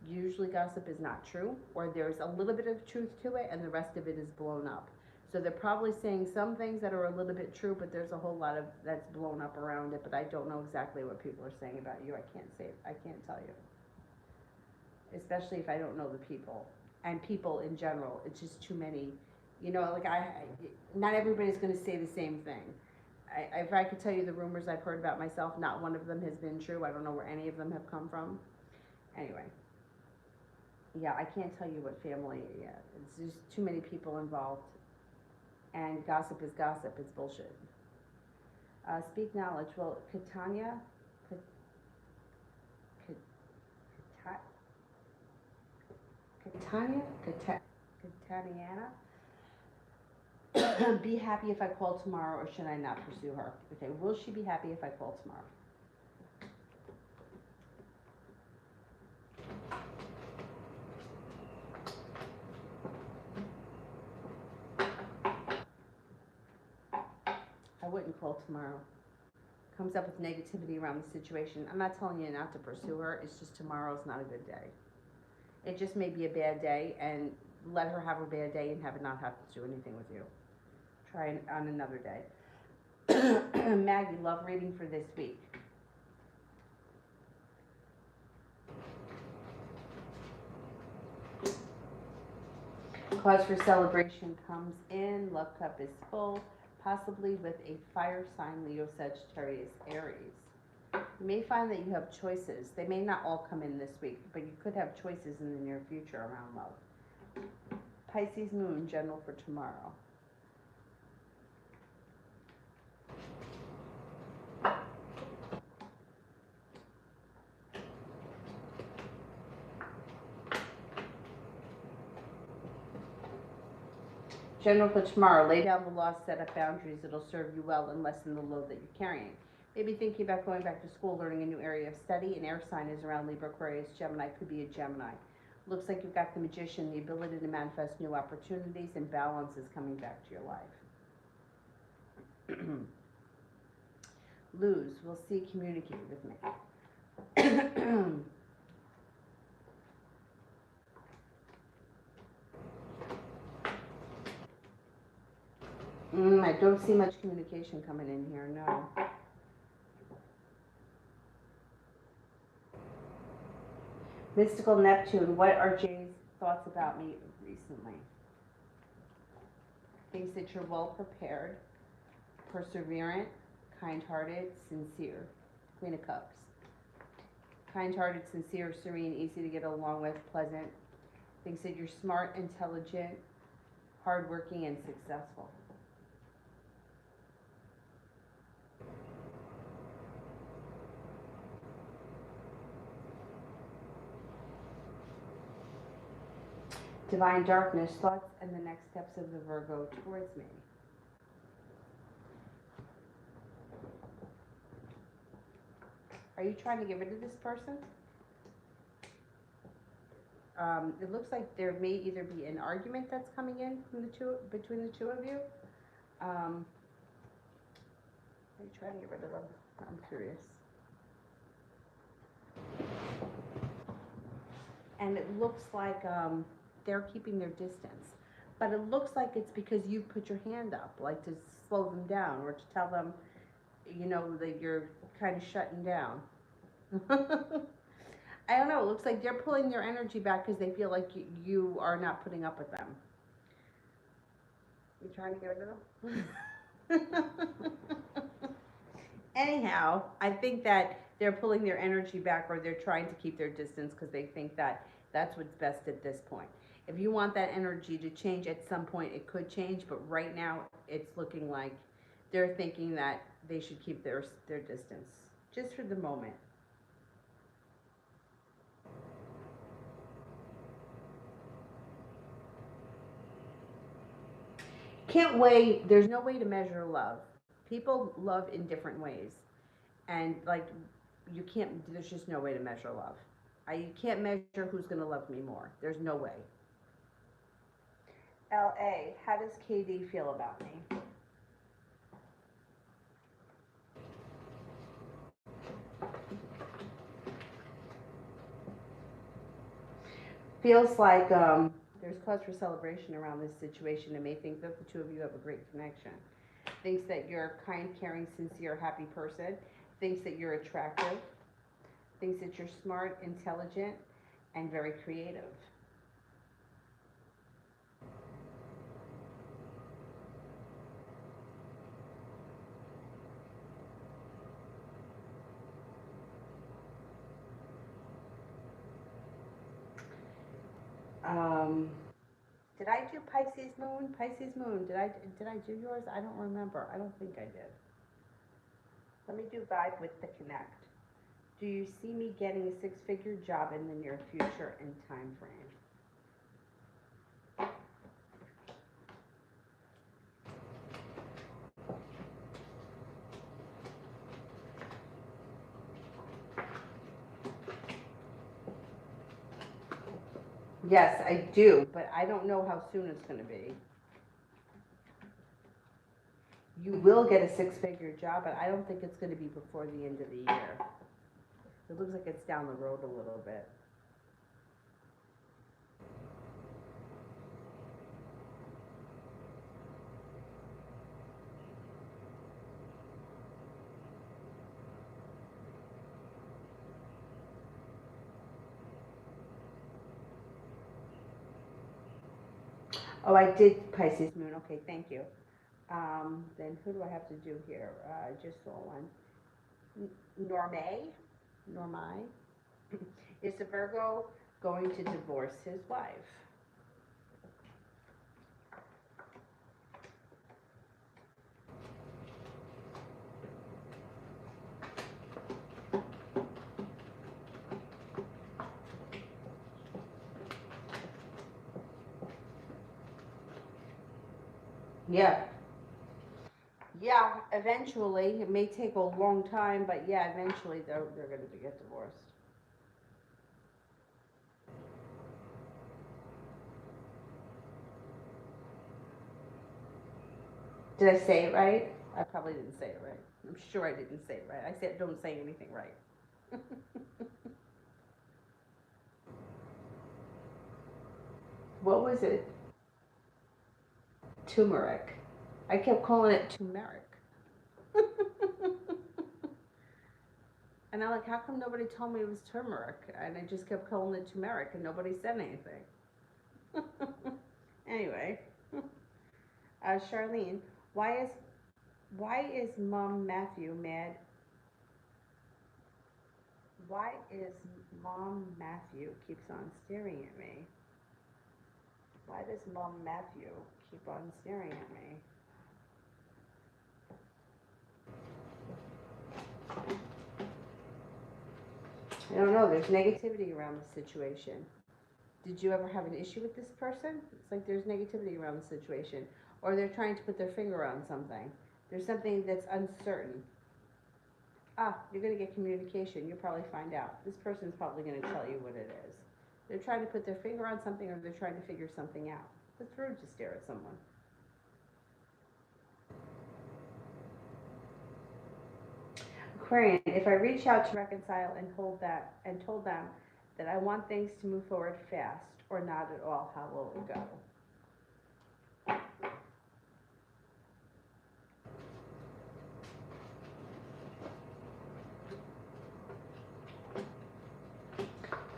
Usually gossip is not true, or there's a little bit of truth to it and the rest of it is blown up. So they're probably saying some things that are a little bit true, but there's a whole lot of that's blown up around it, but I don't know exactly what people are saying about you. I can't tell you. Especially if I don't know the people. And people in general, it's just too many. You know, like not everybody's going to say the same thing. If I could tell you the rumors I've heard about myself, not one of them has been true. I don't know where any of them have come from. Anyway, yeah, I can't tell you what family yet. It's just too many people involved. And gossip is gossip. It's bullshit. Speak knowledge. Well, Catania, Cataniana, be happy if I call tomorrow, or should I not pursue her? Okay, will she be happy if I call tomorrow? I wouldn't call tomorrow. Comes up with negativity around the situation. I'm not telling you not to pursue her. It's just tomorrow's not a good day. It just may be a bad day, and let her have a bad day and have it not have to do anything with you. Try it on another day. Maggie, love reading for this week. Cause for celebration comes in. Love cup is full, possibly with a fire sign, Leo, Sagittarius, Aries. You may find that you have choices. They may not all come in this week, but you could have choices in the near future around love. Pisces moon, general for tomorrow. General for tomorrow, lay down the law, set up boundaries. It'll serve you well and lessen the load that you're carrying. Maybe thinking about going back to school, learning a new area of study. An air sign is around Libra, Aquarius, Gemini. Could be a Gemini. Looks like you've got the Magician, the ability to manifest new opportunities, and balance is coming back to your life. Lose, we'll see, communicate with me. I don't see much communication coming in here, no. Mystical Neptune, what are Jay's thoughts about me recently? Thinks that you're well prepared, perseverant, kind-hearted, sincere. Queen of Cups. Kind-hearted, sincere, serene, easy to get along with, pleasant. Thinks that you're smart, intelligent, hardworking, and successful. Divine darkness, thoughts and the next steps of the Virgo towards me. Are you trying to get rid of this person? It looks like there may either be an argument that's coming in from between the two of you. Are you trying to get rid of them? I'm curious. And it looks like they're keeping their distance. But it looks like it's because you put your hand up, like to slow them down or to tell them, you know, that you're kind of shutting down. I don't know, it looks like they're pulling their energy back because they feel like you are not putting up with them. You trying to get rid of them? Anyhow, I think that they're pulling their energy back, or they're trying to keep their distance because they think that that's what's best at this point. If you want that energy to change at some point, it could change, but right now it's looking like they're thinking that they should keep their distance, just for the moment. Can't weigh, there's no way to measure love. People love in different ways. And like, you can't, there's just no way to measure love. You can't measure who's going to love me more. There's no way. LA, how does KD feel about me? Feels like there's cause for celebration around this situation and may think that the two of you have a great connection. Thinks that you're a kind, caring, sincere, happy person. Thinks that you're attractive. Thinks that you're smart, intelligent, and very creative. Um, did I do Pisces Moon? Pisces Moon. Did I do yours? I don't remember. I don't think I did. Let me do Vibe with the Connect. Do you see me getting a six-figure job in the near future and time frame? Yes, I do, but I don't know how soon it's going to be. You will get a six-figure job, but I don't think it's going to be before the end of the year. It looks like it's down the road a little bit. Oh, I did Pisces Moon. Okay, thank you. Then who do I have to do here? I just saw one. Normay, Normai. Is the Virgo going to divorce his wife? Yeah. Yeah, eventually. It may take a long time, but yeah, eventually they're going to get divorced. Did I say it right? I probably didn't say it right. I'm sure I didn't say it right. I said don't say anything right. What was it? Turmeric. I kept calling it turmeric. And I'm like, how come nobody told me it was turmeric? And I just kept calling it turmeric and nobody said anything. Anyway, Charlene, why is Mom Matthew mad? Why is Mom Matthew keeps on staring at me? Why does Mom Matthew keep on staring at me? I don't know. There's negativity around the situation. Did you ever have an issue with this person? It's like there's negativity around the situation, or they're trying to put their finger on something. There's something that's uncertain. Ah, you're going to get communication. You'll probably find out. This person's probably going to tell you what it is. They're trying to put their finger on something, or they're trying to figure something out. It's rude to stare at someone. Aquarian, if I reach out to reconcile and told them that I want things to move forward fast or not at all, how will it go?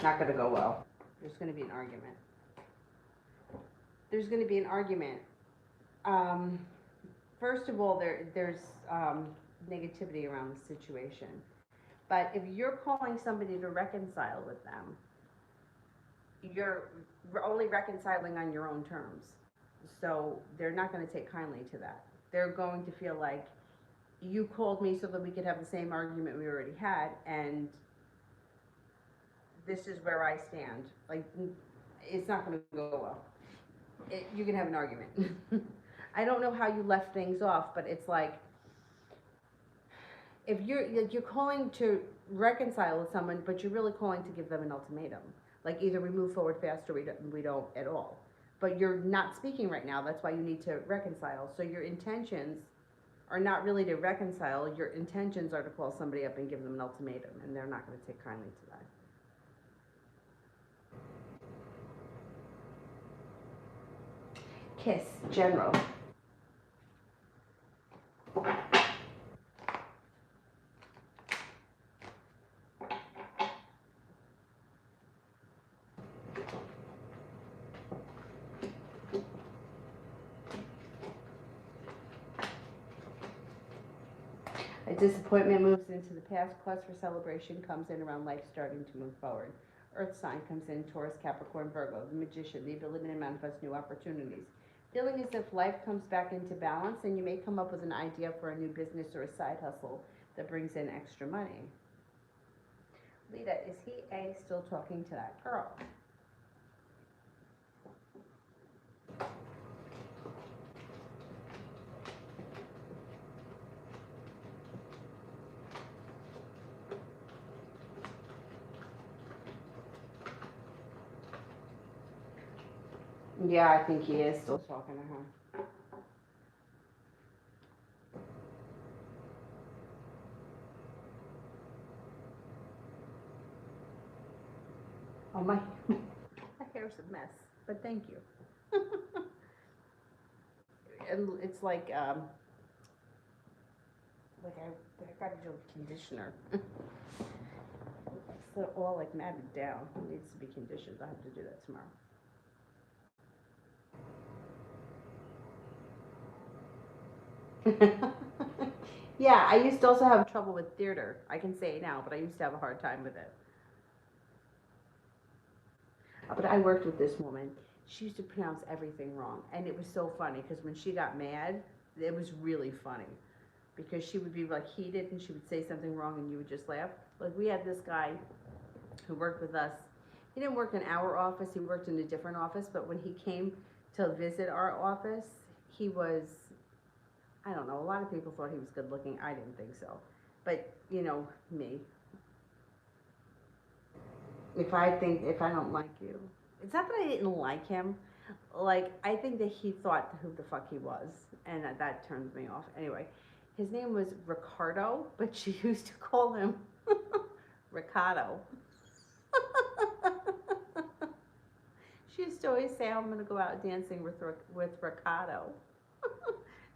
Not going to go well. There's going to be an argument. There's going to be an argument. Um, First of all, there's negativity around the situation. But if you're calling somebody to reconcile with them, you're only reconciling on your own terms. So they're not going to take kindly to that. They're going to feel like you called me so that we could have the same argument we already had, and this is where I stand. Like, it's not going to go well. You can have an argument. I don't know how you left things off, but it's like if you're calling to reconcile with someone, but you're really calling to give them an ultimatum. Like either we move forward fast or we don't at all. but you're not speaking right now. That's why you need to reconcile. So your intentions are not really to reconcile. Your intentions are to call somebody up and give them an ultimatum, and they're not going to take kindly to that. Kiss, general. A disappointment moves into the past. Cause for celebration comes in around life starting to move forward. Earth sign comes in, Taurus, Capricorn, Virgo. The Magician, the ability to manifest new opportunities. Feeling as if life comes back into balance, and you may come up with an idea for a new business or a side hustle that brings in extra money. Lita, is he still talking to that girl? Yeah, I think he is still talking to her. Oh, my hair's a mess, but thank you. And it's like I gotta do a conditioner. It's all like matted down. It needs to be conditioned. I have to do that tomorrow. Yeah, I used to also have trouble with theater. I can say it now, but I used to have a hard time with it. But I worked with this woman. She used to pronounce everything wrong, and it was so funny because when she got mad, it was really funny because she would be like heated and she would say something wrong and you would just laugh. Like we had this guy who worked with us. He didn't work in our office. He worked in a different office, but when he came to visit our office, he was, I don't know, a lot of people thought he was good looking. I didn't think so. But, you know, me. If I don't like you, it's not that I didn't like him. Like, I think that he thought who the fuck he was, and that turns me off. Anyway, his name was Ricardo, but she used to call him Ricardo. She used to always say, I'm going to go out dancing with Ricardo.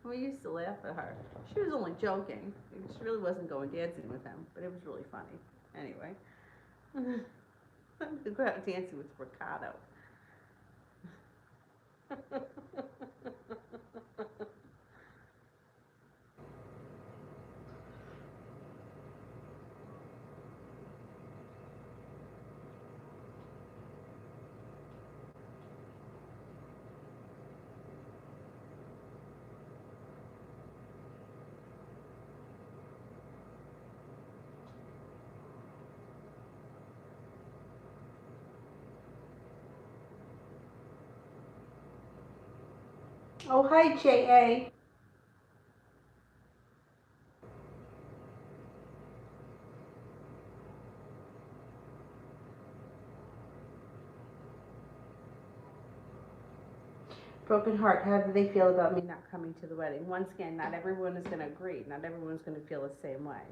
We used to laugh at her. She was only joking. She really wasn't going dancing with him, but it was really funny. Anyway. I'm going to go out dancing with Ricardo. Oh, hi, J.A. Broken heart, how do they feel about me not coming to the wedding? Once again, not everyone is going to agree. Not everyone's going to feel the same way.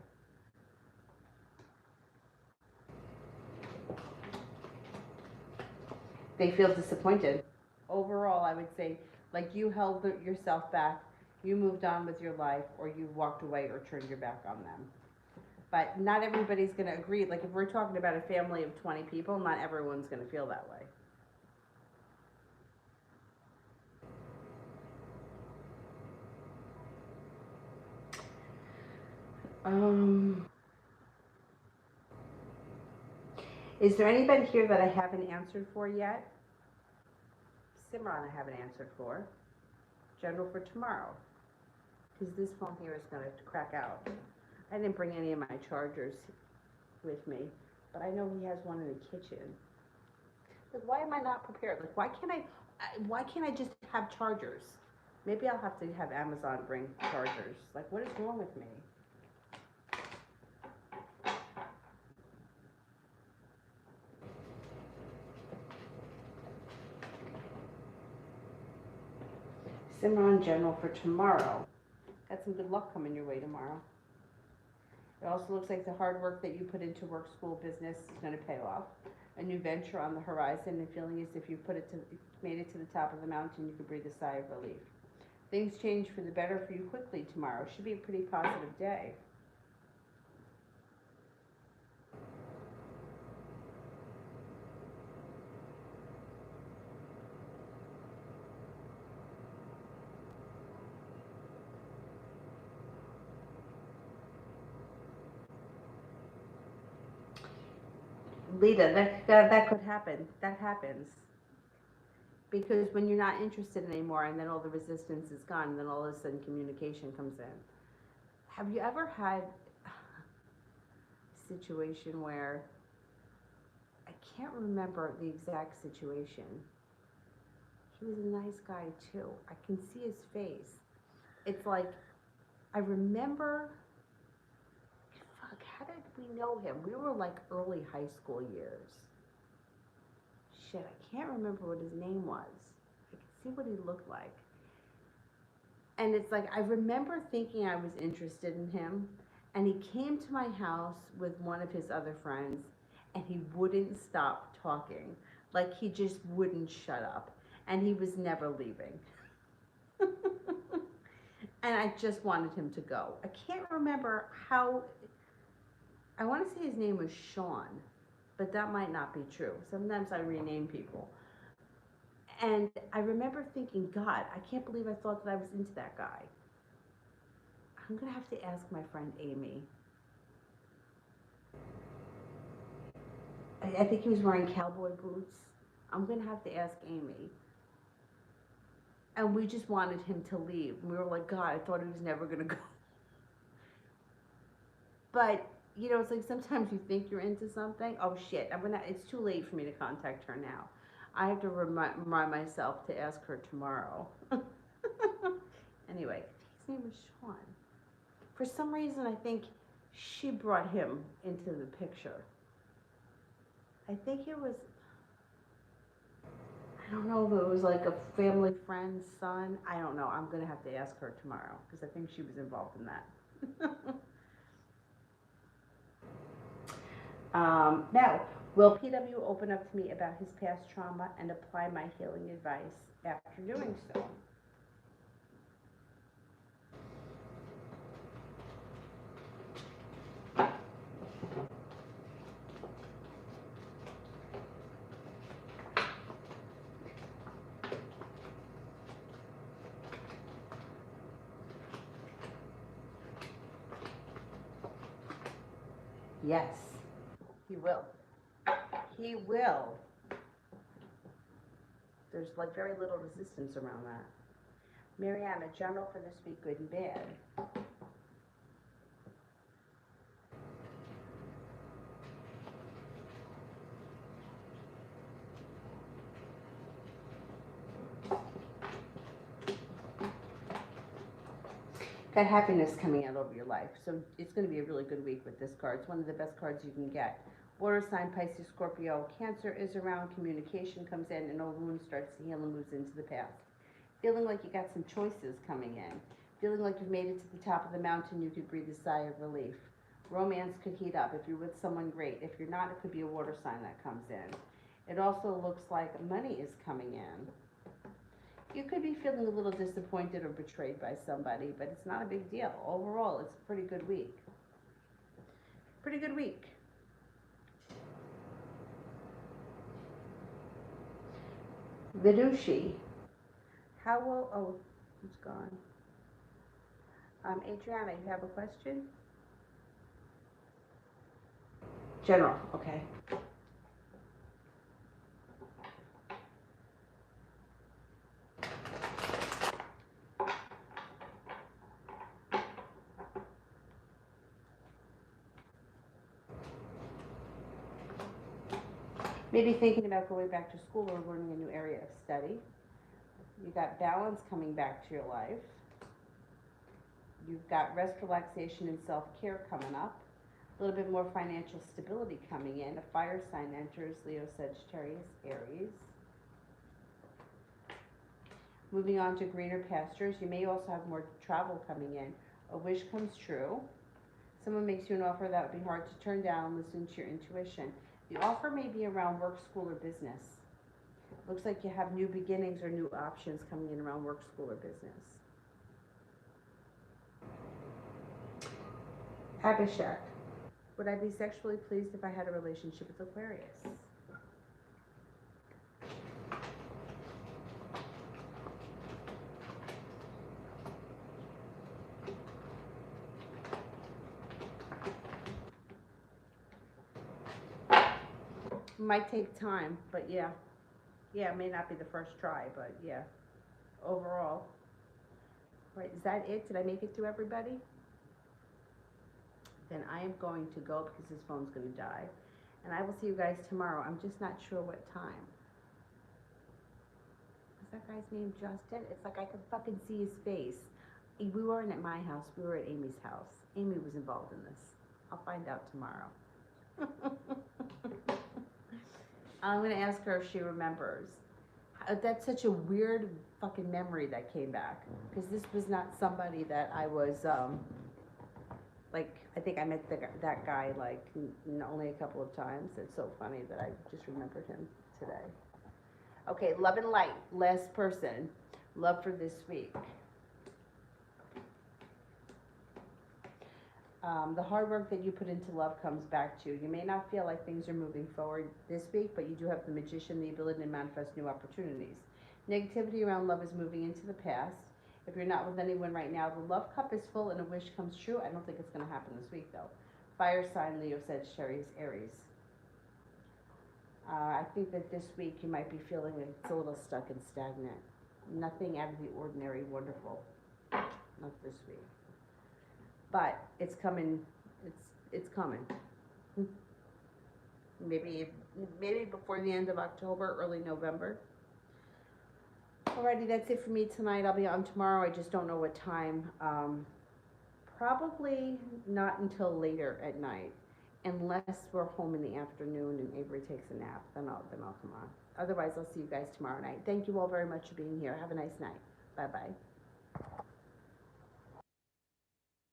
They feel disappointed. Overall, I would say, like you held yourself back, you moved on with your life, or you walked away or turned your back on them. But not everybody's going to agree. Like if we're talking about a family of 20 people, not everyone's going to feel that way. Is there anybody here that I haven't answered for yet? Simran I haven't answered for. General for tomorrow. Because this phone here is going to crack out. I didn't bring any of my chargers with me, but I know he has one in the kitchen. Like, why am I not prepared? Like, why can't I just have chargers? Maybe I'll have to have Amazon bring chargers. Like, what is wrong with me? Cimarron General for tomorrow. Got some good luck coming your way tomorrow. It also looks like the hard work that you put into work, school, business is going to pay off. A new venture on the horizon, and feeling as if you made it to the top of the mountain, you could breathe a sigh of relief. Things change for the better for you quickly tomorrow. Should be a pretty positive day. Lita, that could happen. That happens. Because when you're not interested anymore and then all the resistance is gone, and then all of a sudden communication comes in. Have you ever had a situation where, I can't remember the exact situation. He was a nice guy too. I can see his face. It's like, I remember, fuck, how did we know him? We were like early high school years. Shit, I can't remember what his name was. I can see what he looked like. And it's like, I remember thinking I was interested in him, and he came to my house with one of his other friends, and he wouldn't stop talking. Like, he just wouldn't shut up, and he was never leaving. And I just wanted him to go. I can't remember how, I want to say his name was Sean, but that might not be true. Sometimes I rename people. And I remember thinking, God, I can't believe I thought that I was into that guy. I'm going to have to ask my friend Amy. I think he was wearing cowboy boots. I'm going to have to ask Amy. And we just wanted him to leave. We were like, God, I thought he was never going to go. But, you know, it's like sometimes you think you're into something. Oh, shit, it's too late for me to contact her now. I have to remind myself to ask her tomorrow. Anyway, his name was Sean. For some reason, I think she brought him into the picture. I think it was, I don't know if it was like a family friend's son. I don't know. I'm going to have to ask her tomorrow because I think she was involved in that. Now, will PW open up to me about his past trauma and apply my healing advice after doing so? Yes, he will. He will. There's like very little resistance around that. Mariana, general for this week, good and bad. Got happiness coming out over your life. So it's going to be a really good week with this card. It's one of the best cards you can get. Water sign, Pisces, Scorpio, Cancer is around, communication comes in, and old wound starts to heal and moves into the past. Feeling like you got some choices coming in. Feeling like you've made it to the top of the mountain, you could breathe a sigh of relief. Romance could heat up. If you're with someone, great. If you're not, it could be a water sign that comes in. It also looks like money is coming in. You could be feeling a little disappointed or betrayed by somebody, but it's not a big deal. Overall, it's a pretty good week. Pretty good week. Vidushi. How will, oh, it's gone. Adriana, you have a question? General, okay. Maybe thinking about going back to school or learning a new area of study. You got balance coming back to your life. You've got rest, relaxation, and self-care coming up. A little bit more financial stability coming in. A fire sign enters, Leo, Sagittarius, Aries. Moving on to greener pastures, you may also have more travel coming in. A wish comes true. Someone makes you an offer that would be hard to turn down. Listen to your intuition. The offer may be around work, school, or business. Looks like you have new beginnings or new options coming in around work, school, or business. Abhishek. Would I be sexually pleased if I had a relationship with Aquarius? Might take time, but yeah. Yeah, it may not be the first try, but yeah. Overall. Right, is that it? Did I make it through everybody? Then I am going to go because this phone's going to die. And I will see you guys tomorrow. I'm just not sure what time. Is that guy's name Justin? It's like I could fucking see his face. We weren't at my house. We were at Amy's house. Amy was involved in this. I'll find out tomorrow. I'm going to ask her if she remembers. That's such a weird fucking memory that came back. Because this was not somebody that I was, like, I think I met that guy, like, only a couple of times. It's so funny that I just remembered him today. Okay, love and light. Last person. Love for this week. The hard work that you put into love comes back to you. You may not feel like things are moving forward this week, but you do have the magician, the ability to manifest new opportunities. Negativity around love is moving into the past. If you're not with anyone right now, the love cup is full and a wish comes true. I don't think it's going to happen this week, though. Fire sign, Leo, Sagittarius, Aries. I think that this week you might be feeling it's a little stuck and stagnant. Nothing out of the ordinary wonderful. Not this week. But it's coming. It's coming. Maybe before the end of October, early November. Alrighty, that's it for me tonight. I'll be on tomorrow. I just don't know what time. Probably not until later at night, unless we're home in the afternoon and Avery takes a nap. Then I'll come on. Otherwise, I'll see you guys tomorrow night. Thank you all very much for being here. Have a nice night. Bye bye.